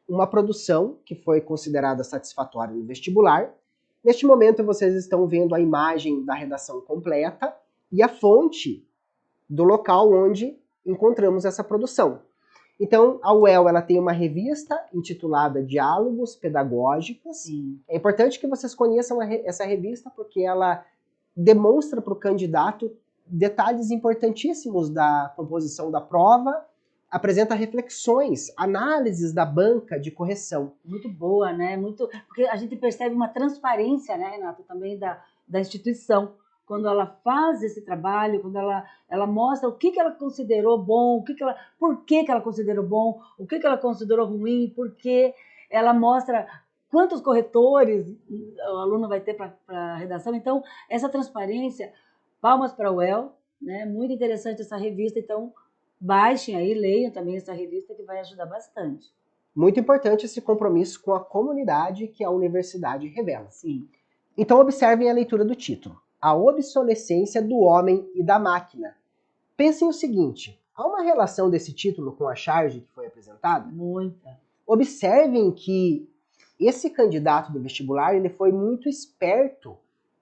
uma produção que foi considerada satisfatória no vestibular. Neste momento vocês estão vendo a imagem da redação completa e a fonte do local onde encontramos essa produção. Então, a UEL ela tem uma revista intitulada Diálogos Pedagógicos. Sim. É importante que vocês conheçam essa revista porque ela demonstra para o candidato detalhes importantíssimos da composição da prova, apresenta reflexões, análises da banca de correção. Muito boa, né? Porque a gente percebe uma transparência, né, Renato, também da instituição. Quando ela faz esse trabalho, quando ela mostra o que ela considerou bom, por que ela considerou bom, o que ela considerou ruim, porque ela mostra quantos corretores o aluno vai ter para a redação. Então, essa transparência, palmas para o UEL, né? Muito interessante essa revista, então baixem aí, leiam também essa revista que vai ajudar bastante. Muito importante esse compromisso com a comunidade que a universidade revela. Sim. Então observem a leitura do título. A obsolescência do homem e da máquina. Pensem o seguinte, há uma relação desse título com a charge que foi apresentada? Muita. Observem que esse candidato do vestibular ele foi muito esperto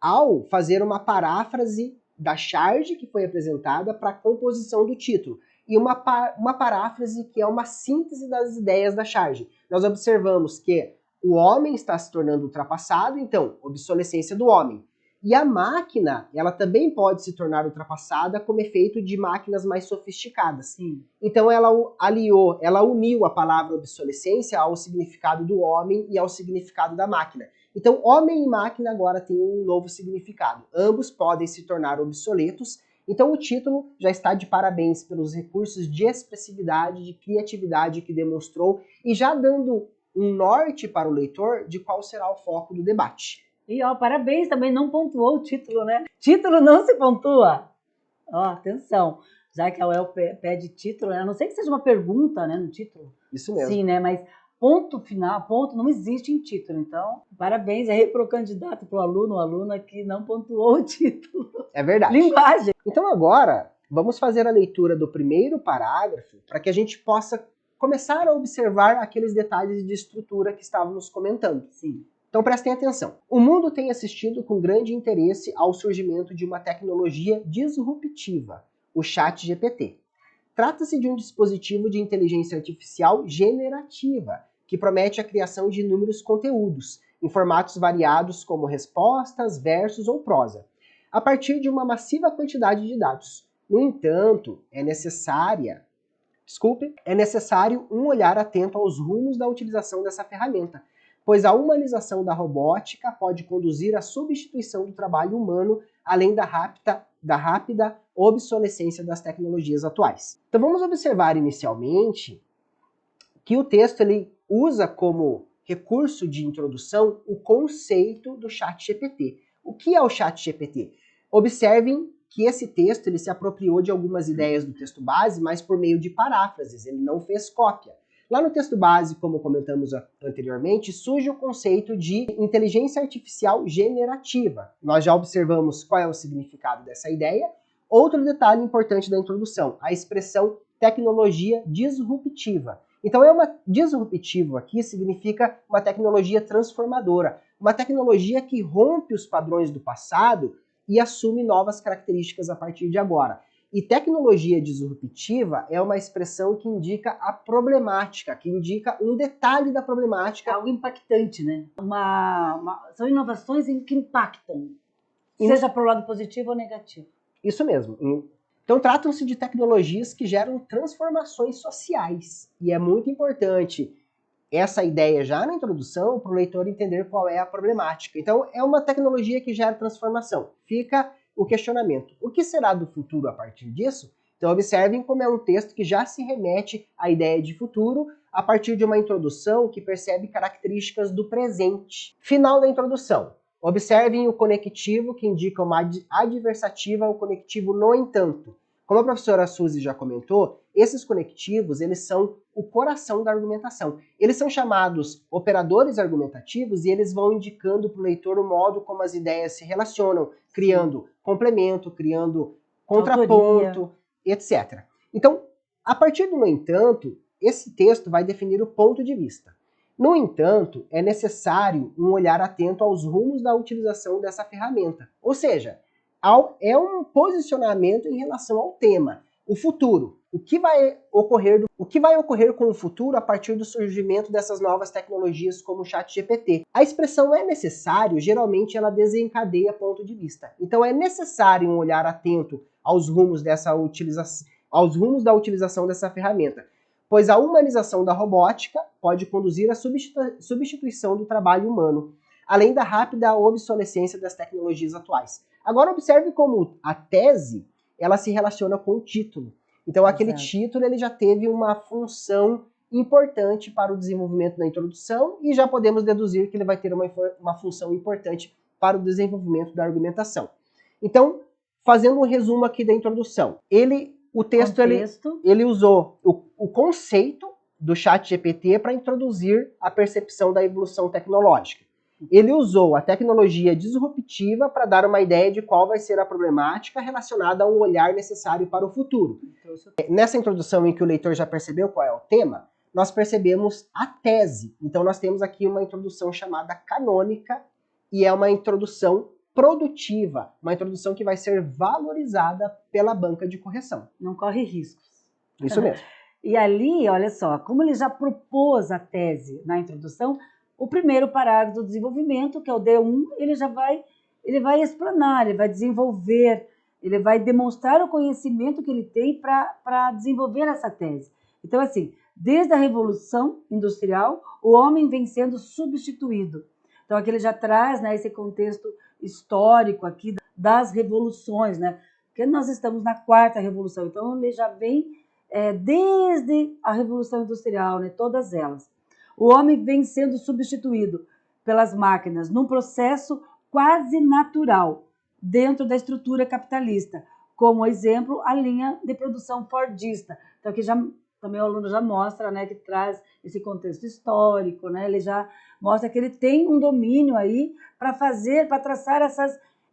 ao fazer uma paráfrase da charge que foi apresentada para a composição do título, e uma paráfrase que é uma síntese das ideias da charge. Nós observamos que o homem está se tornando ultrapassado, então, obsolescência do homem. E a máquina, ela também pode se tornar ultrapassada como efeito de máquinas mais sofisticadas. Sim. Então ela uniu a palavra obsolescência ao significado do homem e ao significado da máquina. Então homem e máquina agora têm um novo significado. Ambos podem se tornar obsoletos. Então o título já está de parabéns pelos recursos de expressividade, de criatividade que demonstrou e já dando um norte para o leitor de qual será o foco do debate. E ó, parabéns, também não pontuou o título, né? Título não se pontua. Ó, atenção, já que a UEL pede título, né? A não sei que seja uma pergunta, né, no título. Isso mesmo. Sim, né, mas ponto final, ponto não existe em título. Então, parabéns aí para o candidato, para o aluno ou aluna que não pontuou o título. É verdade. Linguagem. Então agora, vamos fazer a leitura do primeiro parágrafo para que a gente possa começar a observar aqueles detalhes de estrutura que estávamos comentando. Sim. Então prestem atenção. O mundo tem assistido com grande interesse ao surgimento de uma tecnologia disruptiva, o ChatGPT. Trata-se de um dispositivo de inteligência artificial generativa, que promete a criação de inúmeros conteúdos, em formatos variados como respostas, versos ou prosa, a partir de uma massiva quantidade de dados. No entanto, é necessário um olhar atento aos rumos da utilização dessa ferramenta, pois a humanização da robótica pode conduzir à substituição do trabalho humano, além da rápida obsolescência das tecnologias atuais. Então vamos observar inicialmente que o texto ele usa como recurso de introdução o conceito do ChatGPT. O que é o ChatGPT? Observem que esse texto ele se apropriou de algumas ideias do texto base, mas por meio de paráfrases, ele não fez cópia. Lá no texto base, como comentamos anteriormente, surge o conceito de inteligência artificial generativa. Nós já observamos qual é o significado dessa ideia. Outro detalhe importante da introdução, a expressão tecnologia disruptiva. Então, disruptivo aqui significa uma tecnologia transformadora, uma tecnologia que rompe os padrões do passado e assume novas características a partir de agora. E tecnologia disruptiva é uma expressão que indica a problemática, que indica um detalhe da problemática. Algo impactante, né? São inovações que impactam, seja para o lado positivo ou negativo. Isso mesmo. Então tratam-se de tecnologias que geram transformações sociais. E é muito importante essa ideia já na introdução para o leitor entender qual é a problemática. Então é uma tecnologia que gera transformação. Fica o questionamento. O que será do futuro a partir disso? Então observem como é um texto que já se remete à ideia de futuro a partir de uma introdução que percebe características do presente. Final da introdução. Observem o conectivo que indica uma adversativa ao conectivo no entanto. Como a professora Suzy já comentou, esses conectivos eles são o coração da argumentação. Eles são chamados operadores argumentativos e eles vão indicando para o leitor o modo como as ideias se relacionam, criando complemento, criando contraponto, etc. Então, a partir do no entanto, esse texto vai definir o ponto de vista. No entanto, é necessário um olhar atento aos rumos da utilização dessa ferramenta. Ou seja, é um posicionamento em relação ao tema. O futuro. O que vai ocorrer com o futuro a partir do surgimento dessas novas tecnologias como o ChatGPT? A expressão é necessário, geralmente ela desencadeia ponto de vista. Então é necessário um olhar atento aos rumos da utilização dessa ferramenta, pois a humanização da robótica pode conduzir à substituição do trabalho humano, além da rápida obsolescência das tecnologias atuais. Agora observe como a tese ela se relaciona com o título. Então aquele título ele já teve uma função importante para o desenvolvimento da introdução e já podemos deduzir que ele vai ter uma função importante para o desenvolvimento da argumentação. Então, fazendo um resumo aqui da introdução, o texto ele usou o conceito do ChatGPT para introduzir a percepção da evolução tecnológica. Ele usou a tecnologia disruptiva para dar uma ideia de qual vai ser a problemática relacionada a um olhar necessário para o futuro. Nessa introdução em que o leitor já percebeu qual é o tema, nós percebemos a tese. Então nós temos aqui uma introdução chamada canônica e é uma introdução produtiva, uma introdução que vai ser valorizada pela banca de correção. Não corre riscos. Isso mesmo. E ali, olha só, como ele já propôs a tese na introdução, o primeiro parágrafo do desenvolvimento, que é o D1, ele vai explanar, ele vai desenvolver, ele vai demonstrar o conhecimento que ele tem para desenvolver essa tese. Então, assim, desde a Revolução Industrial, o homem vem sendo substituído. Então, aqui ele já traz, né, esse contexto histórico aqui das revoluções, né? Porque nós estamos na quarta revolução, então ele já vem desde a Revolução Industrial, né, todas elas. O homem vem sendo substituído pelas máquinas num processo quase natural dentro da estrutura capitalista, como exemplo a linha de produção fordista. Então aqui já também o aluno já mostra, né, que traz esse contexto histórico, né, ele já mostra que ele tem um domínio aí para traçar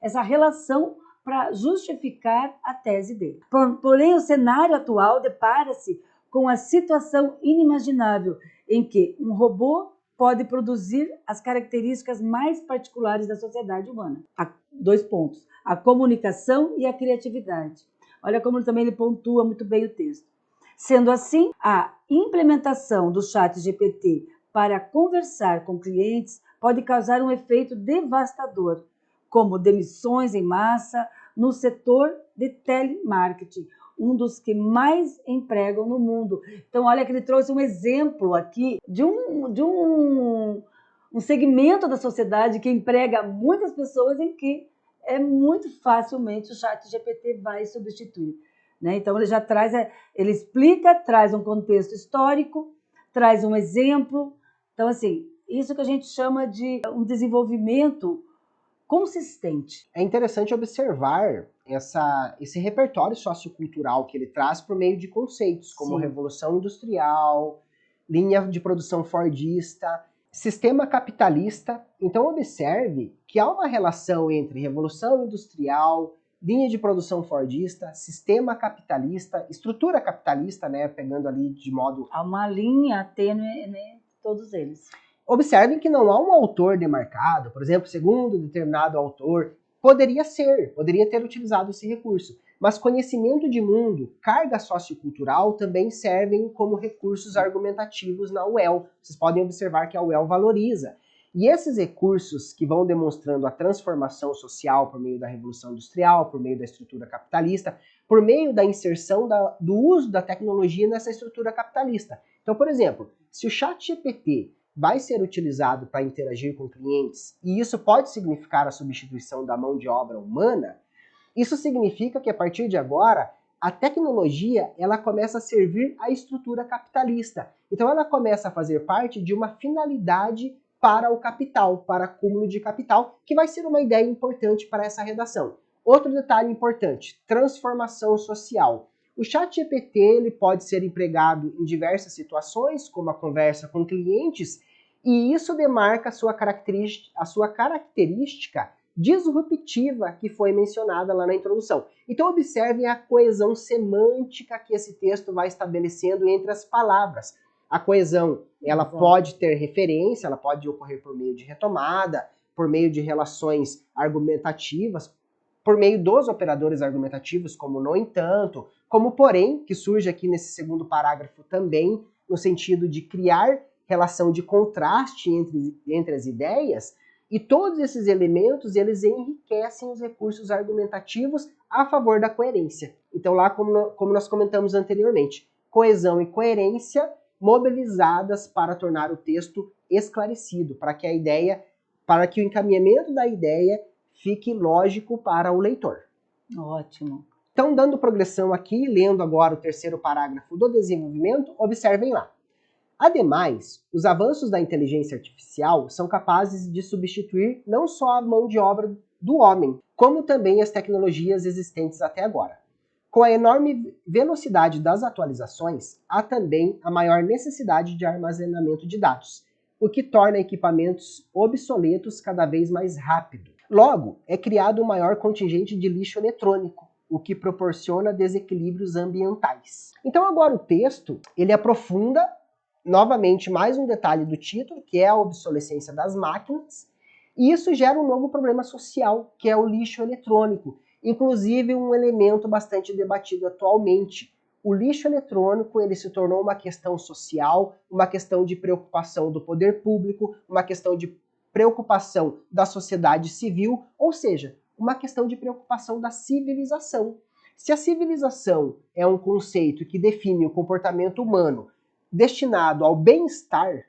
essa relação para justificar a tese dele. Porém, o cenário atual depara-se com a situação inimaginável em que um robô pode produzir as características mais particulares da sociedade humana. Há 2 pontos, a comunicação e a criatividade. Olha como também ele pontua muito bem o texto. Sendo assim, a implementação do ChatGPT para conversar com clientes pode causar um efeito devastador, como demissões em massa no setor de telemarketing, um dos que mais empregam no mundo. Então, olha que ele trouxe um exemplo aqui de um segmento da sociedade que emprega muitas pessoas em que muito facilmente o ChatGPT vai substituir. Né? Então, ele já traz, ele explica, traz um contexto histórico, traz um exemplo. Então, assim, isso que a gente chama de um desenvolvimento consistente. É interessante observar esse repertório sociocultural que ele traz por meio de conceitos como Sim. Revolução Industrial, linha de produção fordista, sistema capitalista. Então observe que há uma relação entre Revolução Industrial, linha de produção fordista, sistema capitalista, estrutura capitalista, né, pegando ali de modo... Há uma linha tênue, né, todos eles. Observem que não há um autor demarcado, por exemplo, segundo determinado autor, poderia ter utilizado esse recurso, mas conhecimento de mundo, carga sociocultural também servem como recursos argumentativos na UEL. Vocês podem observar que a UEL valoriza. E esses recursos que vão demonstrando a transformação social por meio da Revolução Industrial, por meio da estrutura capitalista, por meio da inserção do uso da tecnologia nessa estrutura capitalista. Então, por exemplo, se o ChatGPT vai ser utilizado para interagir com clientes, e isso pode significar a substituição da mão de obra humana, isso significa que a partir de agora, a tecnologia ela começa a servir à estrutura capitalista. Então ela começa a fazer parte de uma finalidade para o capital, para acúmulo de capital, que vai ser uma ideia importante para essa redação. Outro detalhe importante, transformação social. O ChatGPT ele pode ser empregado em diversas situações, como a conversa com clientes, e isso demarca a sua característica disruptiva que foi mencionada lá na introdução. Então observem a coesão semântica que esse texto vai estabelecendo entre as palavras. A coesão, ela pode ter referência, ela pode ocorrer por meio de retomada, por meio de relações argumentativas, por meio dos operadores argumentativos, como no entanto, como porém, que surge aqui nesse segundo parágrafo também, no sentido de criar relação de contraste entre as ideias, e todos esses elementos, eles enriquecem os recursos argumentativos a favor da coerência. Então lá, como nós comentamos anteriormente, coesão e coerência mobilizadas para tornar o texto esclarecido, para que o encaminhamento da ideia fique lógico para o leitor. Ótimo. Então, dando progressão aqui, lendo agora o terceiro parágrafo do desenvolvimento, observem lá. Ademais, os avanços da inteligência artificial são capazes de substituir não só a mão de obra do homem, como também as tecnologias existentes até agora. Com a enorme velocidade das atualizações, há também a maior necessidade de armazenamento de dados, o que torna equipamentos obsoletos cada vez mais rápido. Logo, é criado um maior contingente de lixo eletrônico, o que proporciona desequilíbrios ambientais. Então agora o texto, ele aprofunda novamente mais um detalhe do título, que é a obsolescência das máquinas, E isso gera um novo problema social, que é o lixo eletrônico. Inclusive um elemento bastante debatido atualmente. O lixo eletrônico ele se tornou uma questão social, uma questão de preocupação do poder público, uma questão de preocupação da sociedade civil, ou seja, uma questão de preocupação da civilização. Se a civilização é um conceito que define o comportamento humano destinado ao bem-estar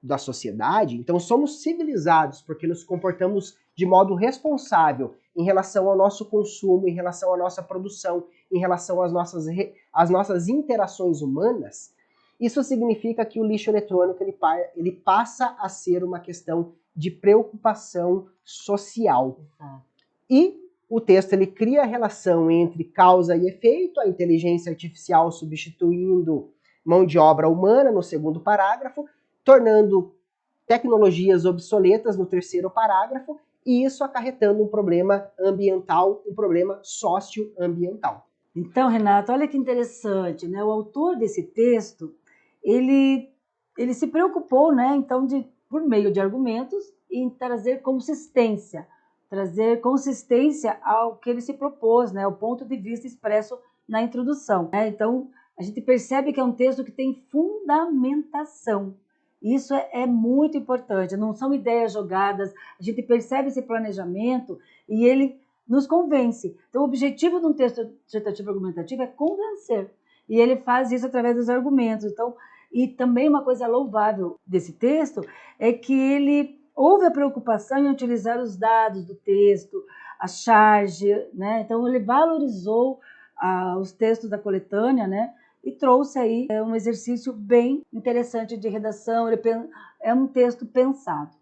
da sociedade, então somos civilizados porque nos comportamos de modo responsável em relação ao nosso consumo, em relação à nossa produção, em relação às nossas interações humanas, isso significa que o lixo eletrônico ele passa a ser uma questão de preocupação social. E o texto ele cria a relação entre causa e efeito, a inteligência artificial substituindo mão de obra humana no segundo parágrafo, tornando tecnologias obsoletas no terceiro parágrafo, e isso acarretando um problema ambiental, um problema socioambiental. Então, Renato, olha que interessante, né? O autor desse texto, ele se preocupou, né, então, por meio de argumentos, em trazer consistência ao que ele se propôs, né, ao ponto de vista expresso na introdução. Né? Então, a gente percebe que é um texto que tem fundamentação. Isso é muito importante, não são ideias jogadas, a gente percebe esse planejamento e ele nos convence. Então, o objetivo de um texto dissertativo argumentativo é convencer, e ele faz isso através dos argumentos. Então, e também uma coisa louvável desse texto é que houve a preocupação em utilizar os dados do texto, a charge, né? Então ele valorizou os textos da coletânea, né? E trouxe aí um exercício bem interessante de redação, é um texto pensado.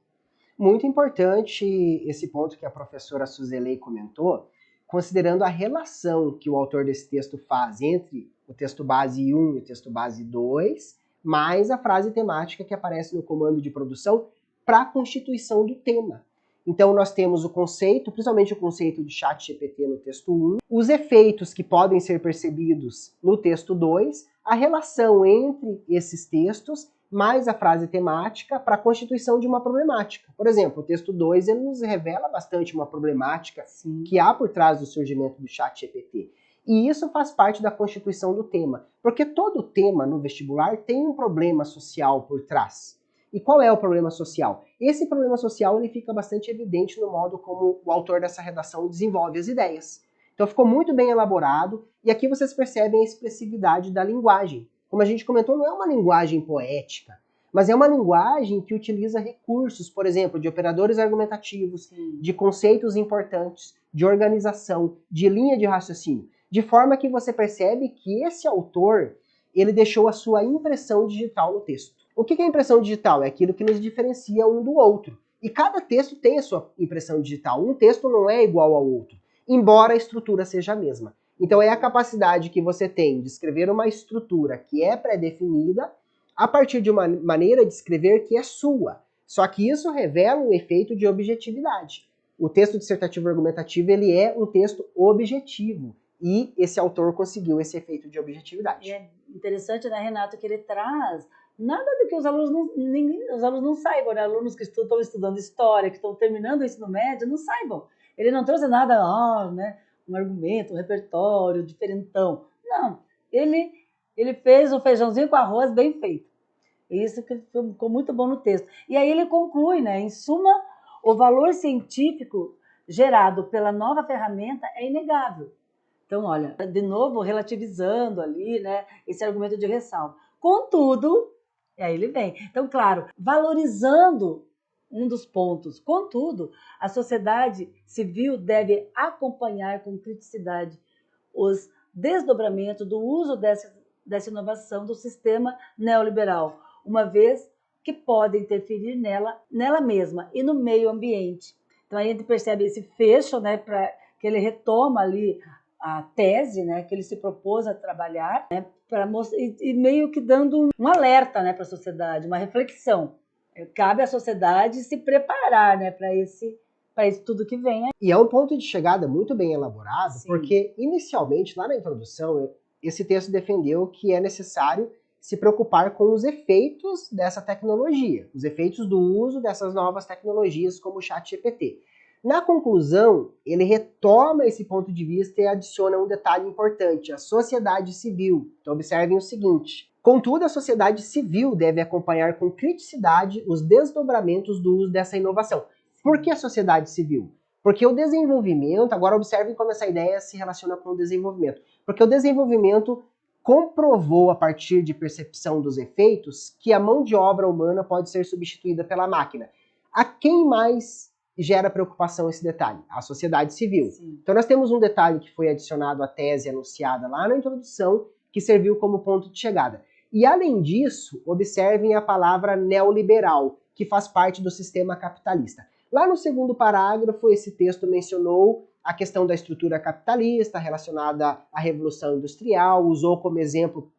Muito importante esse ponto que a professora Suzelei comentou, considerando a relação que o autor desse texto faz entre o texto base 1 e o texto base 2, mais a frase temática que aparece no comando de produção para a constituição do tema. Então nós temos o conceito, principalmente o conceito de ChatGPT no texto 1, os efeitos que podem ser percebidos no texto 2, a relação entre esses textos, mais a frase temática para a constituição de uma problemática. Por exemplo, o texto 2 ele nos revela bastante uma problemática Sim. que há por trás do surgimento do ChatGPT. E isso faz parte da constituição do tema, porque todo tema no vestibular tem um problema social por trás. E qual é o problema social? Esse problema social ele fica bastante evidente no modo como o autor dessa redação desenvolve as ideias. Então ficou muito bem elaborado, e aqui vocês percebem a expressividade da linguagem. Como a gente comentou, não é uma linguagem poética, mas é uma linguagem que utiliza recursos, por exemplo, de operadores argumentativos, de conceitos importantes, de organização, de linha de raciocínio, de forma que você percebe que esse autor ele deixou a sua impressão digital no texto. O que é impressão digital? É aquilo que nos diferencia um do outro. E cada texto tem a sua impressão digital. Um texto não é igual ao outro, embora a estrutura seja a mesma. Então é a capacidade que você tem de escrever uma estrutura que é pré-definida a partir de uma maneira de escrever que é sua. Só que isso revela um efeito de objetividade. O texto dissertativo argumentativo ele é um texto objetivo. E esse autor conseguiu esse efeito de objetividade. E é interessante, né, Renato, que ele traz nada do que os alunos não saibam, né? Alunos que estão estudando história, que estão terminando o ensino médio, não saibam. Ele não trouxe nada, né, um argumento, um repertório diferentão. Não, ele fez o feijãozinho com arroz bem feito. Isso que ficou muito bom no texto. E aí ele conclui, né, em suma, o valor científico gerado pela nova ferramenta é inegável. Então, olha, de novo, relativizando ali, né, esse argumento de ressalva. Contudo, e aí ele vem. Então, claro, valorizando um dos pontos. Contudo, a sociedade civil deve acompanhar com criticidade os desdobramentos do uso dessa inovação do sistema neoliberal, uma vez que pode interferir nela mesma e no meio ambiente. Então, aí a gente percebe esse fecho, né, que ele retoma ali a tese, né, que ele se propôs a trabalhar, né, e meio que dando um alerta, né, para a sociedade, uma reflexão. Cabe à sociedade se preparar, né, para esse tudo que vem. E é um ponto de chegada muito bem elaborado, Sim. Porque inicialmente, lá na introdução, esse texto defendeu que é necessário se preocupar com os efeitos dessa tecnologia, os efeitos do uso dessas novas tecnologias como o ChatGPT. Na conclusão, ele retoma esse ponto de vista e adiciona um detalhe importante, a sociedade civil. Então observem o seguinte: contudo, a sociedade civil deve acompanhar com criticidade os desdobramentos do uso dessa inovação. Por que a sociedade civil? Porque o desenvolvimento, agora observem como essa ideia se relaciona com o desenvolvimento, porque o desenvolvimento comprovou a partir de percepção dos efeitos que a mão de obra humana pode ser substituída pela máquina. A quem mais gera preocupação esse detalhe? A sociedade civil. Sim. Então nós temos um detalhe que foi adicionado à tese anunciada lá na introdução, que serviu como ponto de chegada. E além disso, observem a palavra neoliberal, que faz parte do sistema capitalista. Lá no segundo parágrafo, esse texto mencionou a questão da estrutura capitalista relacionada à Revolução Industrial, usou como exemplo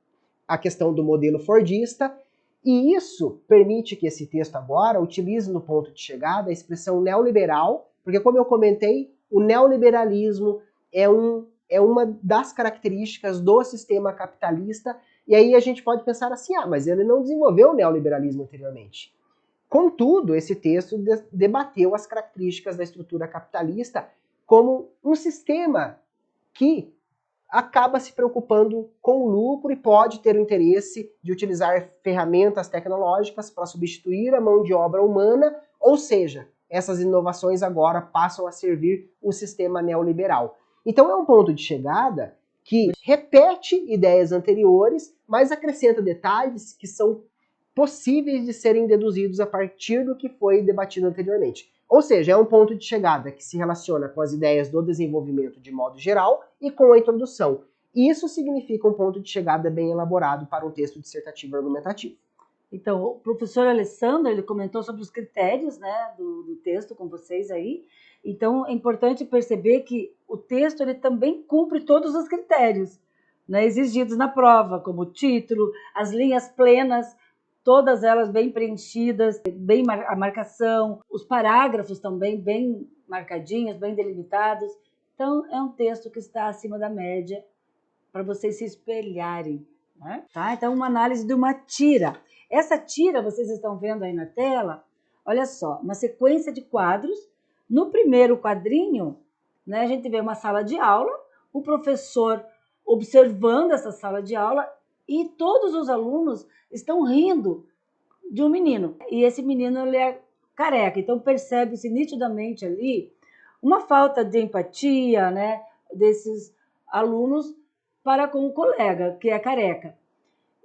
a questão do modelo fordista, e isso permite que esse texto agora utilize no ponto de chegada a expressão neoliberal, porque como eu comentei, o neoliberalismo é uma das características do sistema capitalista, e aí a gente pode pensar assim, mas ele não desenvolveu o neoliberalismo anteriormente. Contudo, esse texto debateu as características da estrutura capitalista como um sistema que acaba se preocupando com o lucro e pode ter o interesse de utilizar ferramentas tecnológicas para substituir a mão de obra humana, ou seja, essas inovações agora passam a servir o sistema neoliberal. Então é um ponto de chegada que repete ideias anteriores, mas acrescenta detalhes que são possíveis de serem deduzidos a partir do que foi debatido anteriormente. Ou seja, é um ponto de chegada que se relaciona com as ideias do desenvolvimento de modo geral e com a introdução. Isso significa um ponto de chegada bem elaborado para um texto dissertativo argumentativo. Então, o professor Alessandro, ele comentou sobre os critérios, né, do texto com vocês aí. Então, é importante perceber que o texto ele também cumpre todos os critérios, né, exigidos na prova, como o título, as linhas plenas, todas elas bem preenchidas, bem a marcação, os parágrafos também bem marcadinhos, bem delimitados. Então, é um texto que está acima da média para vocês se espelharem, né? Tá? Então, uma análise de uma tira. Essa tira, vocês estão vendo aí na tela, olha só, uma sequência de quadros. No primeiro quadrinho, né, a gente vê uma sala de aula, o professor observando essa sala de aula e todos os alunos estão rindo de um menino. E esse menino ele é careca, então percebe-se nitidamente ali uma falta de empatia, né, desses alunos para com o colega, que é careca.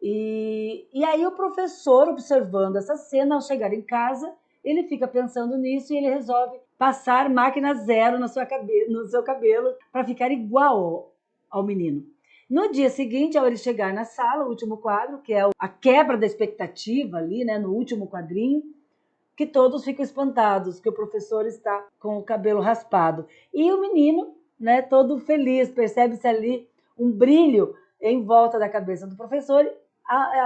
E aí o professor, observando essa cena, ao chegar em casa, ele fica pensando nisso e ele resolve passar máquina zero no seu cabelo para ficar igual ao menino. No dia seguinte, ao ele chegar na sala, o último quadro, que é a quebra da expectativa ali, né, no último quadrinho, que todos ficam espantados, que o professor está com o cabelo raspado. E o menino, né, todo feliz, percebe-se ali um brilho em volta da cabeça do professor,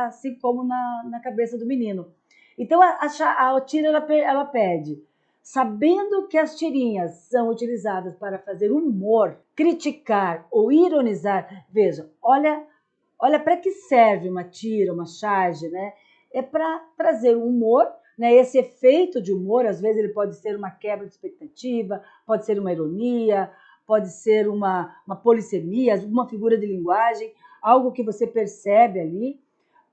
assim como na cabeça do menino. Então, a tira ela pede, sabendo que as tirinhas são utilizadas para fazer humor, criticar ou ironizar, veja, olha para que serve uma tira, uma charge, né? É para trazer um humor, né? Esse efeito de humor, às vezes ele pode ser uma quebra de expectativa, pode ser uma ironia, pode ser uma polissemia, uma figura de linguagem, algo que você percebe ali,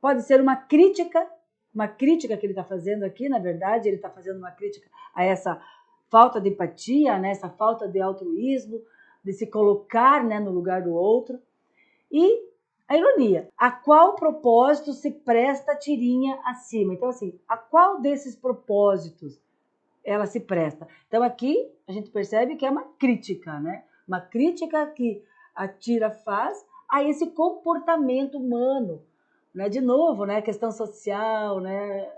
pode ser uma crítica que ele está fazendo aqui, na verdade, ele está fazendo uma crítica a essa falta de empatia, né? Essa falta de altruísmo, de se colocar, né, no lugar do outro. E a ironia, a qual propósito se presta a tirinha acima? Então, assim, a qual desses propósitos ela se presta? Então, aqui a gente percebe que é uma crítica, né? Uma crítica que a tira faz a esse comportamento humano, né? De novo, né? Questão social, né?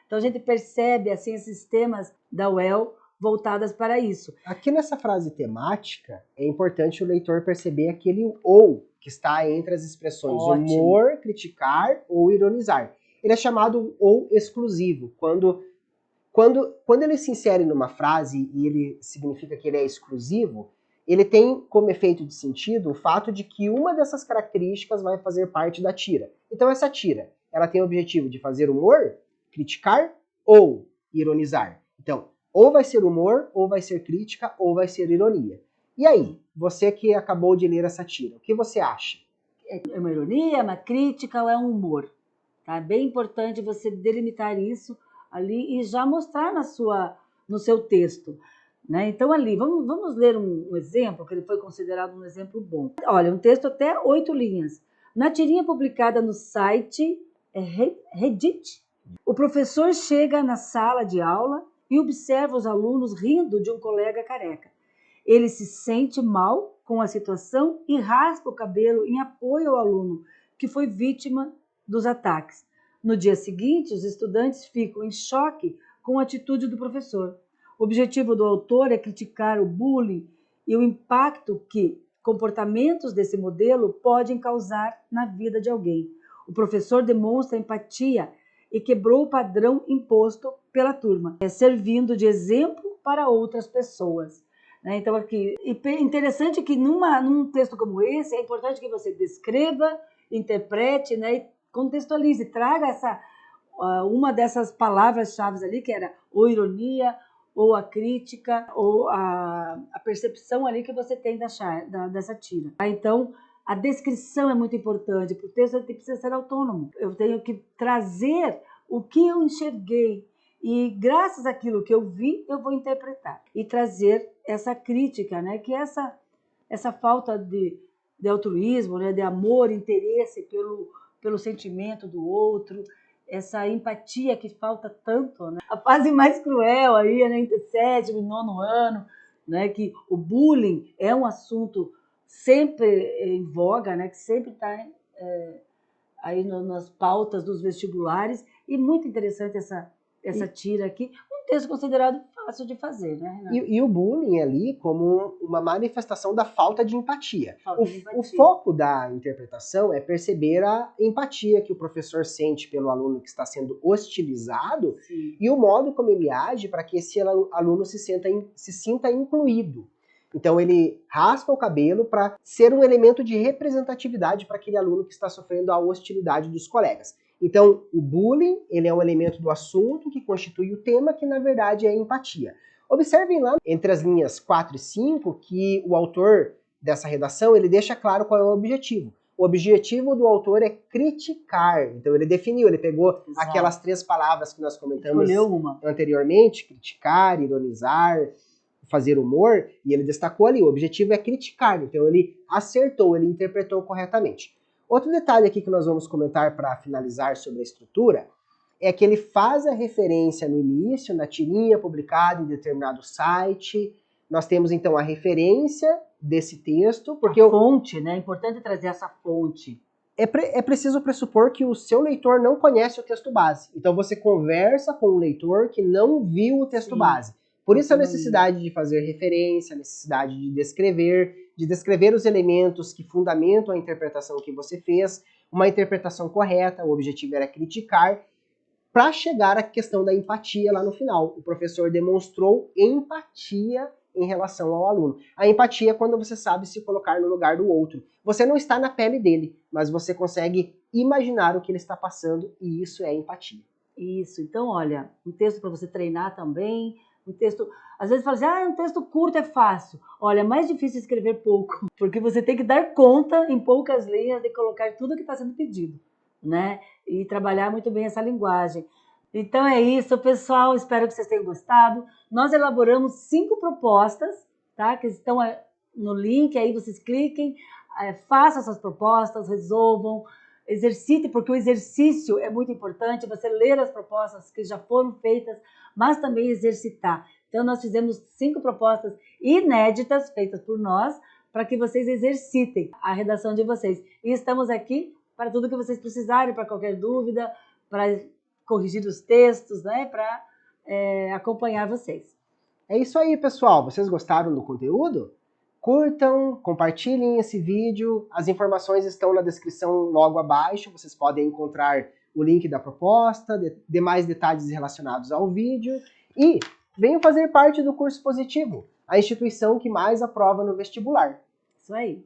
Então, a gente percebe, assim, esses temas da UEL voltadas para isso. Aqui nessa frase temática, é importante o leitor perceber aquele ou que está entre as expressões Ótimo. Humor, criticar ou ironizar. Ele é chamado ou exclusivo, quando ele se insere numa frase e ele significa que ele é exclusivo, ele tem como efeito de sentido o fato de que uma dessas características vai fazer parte da tira. Então essa tira, ela tem o objetivo de fazer humor, criticar ou ironizar. Então, ou vai ser humor, ou vai ser crítica, ou vai ser ironia. E aí, você que acabou de ler essa tira, o que você acha? É uma ironia, é uma crítica ou é um humor? Tá? É bem importante você delimitar isso ali e já mostrar no seu texto. Né? Então, ali, vamos ler um exemplo, que ele foi considerado um exemplo bom. Olha, um texto até 8 linhas. Na tirinha publicada no site Reddit, o professor chega na sala de aula e observa os alunos rindo de um colega careca. Ele se sente mal com a situação e raspa o cabelo em apoio ao aluno que foi vítima dos ataques. No dia seguinte, os estudantes ficam em choque com a atitude do professor. O objetivo do autor é criticar o bullying e o impacto que comportamentos desse modelo podem causar na vida de alguém. O professor demonstra empatia e quebrou o padrão imposto pela turma, servindo de exemplo para outras pessoas. Então, aqui, interessante que num texto como esse, é importante que você descreva, interprete, né, e contextualize, traga uma dessas palavras-chave ali, que era ou ironia, ou a crítica, ou a percepção ali que você tem dessa tira. Então, a descrição é muito importante, porque o texto precisa ser autônomo. Eu tenho que trazer o que eu enxerguei, e graças àquilo que eu vi, eu vou interpretar e trazer essa crítica, né? Que é essa falta de altruísmo, né? De amor, interesse pelo sentimento do outro, essa empatia que falta tanto, né? A fase mais cruel aí, né? Entre 7º e 9º ano, né? Que o bullying é um assunto sempre em voga, né? Que sempre está aí nas pautas dos vestibulares, e muito interessante essa tira aqui, um texto considerado fácil de fazer, né, Renato? E o bullying ali como uma manifestação da falta de empatia. O empatia. foco da interpretação é perceber a empatia que o professor sente pelo aluno que está sendo hostilizado. Sim. E o modo como ele age para que esse aluno se sinta incluído. Então ele raspa o cabelo para ser um elemento de representatividade para aquele aluno que está sofrendo a hostilidade dos colegas. Então, o bullying, ele é um elemento do assunto que constitui o tema, que na verdade é empatia. Observem lá, entre as linhas 4 e 5, que o autor dessa redação, ele deixa claro qual é o objetivo. O objetivo do autor é criticar. Então, ele definiu, ele pegou aquelas 3 palavras que nós comentamos anteriormente, criticar, ironizar, fazer humor, e ele destacou ali, o objetivo é criticar. Então, ele acertou, ele interpretou corretamente. Outro detalhe aqui que nós vamos comentar para finalizar sobre a estrutura é que ele faz a referência no início, na tirinha publicada em determinado site. Nós temos então a referência desse texto, porque a fonte, né? É importante trazer essa fonte. É preciso pressupor que o seu leitor não conhece o texto base. Então você conversa com um leitor que não viu o texto base. Por isso a necessidade de fazer referência, a necessidade de descrever os elementos que fundamentam a interpretação que você fez, uma interpretação correta, o objetivo era criticar, para chegar à questão da empatia lá no final. O professor demonstrou empatia em relação ao aluno. A empatia é quando você sabe se colocar no lugar do outro. Você não está na pele dele, mas você consegue imaginar o que ele está passando, e isso é empatia. Isso, então olha, um texto para você treinar também. Um texto, às vezes fala assim, um texto curto é fácil. Olha, é mais difícil escrever pouco, porque você tem que dar conta em poucas linhas de colocar tudo que está sendo pedido, né? E trabalhar muito bem essa linguagem. Então é isso, pessoal. Espero que vocês tenham gostado. Nós elaboramos 5 propostas, tá? Que estão no link, aí vocês cliquem, façam essas propostas, resolvam, exercitem, porque o exercício é muito importante, você ler as propostas que já foram feitas, mas também exercitar. Então, nós fizemos 5 propostas inéditas, feitas por nós, para que vocês exercitem a redação de vocês. E estamos aqui para tudo que vocês precisarem, para qualquer dúvida, para corrigir os textos, né, para acompanhar vocês. É isso aí, pessoal. Vocês gostaram do conteúdo? Curtam, compartilhem esse vídeo. As informações estão na descrição logo abaixo. Vocês podem encontrar o link da proposta, demais detalhes relacionados ao vídeo. E venham fazer parte do Curso Positivo, a instituição que mais aprova no vestibular. Isso aí.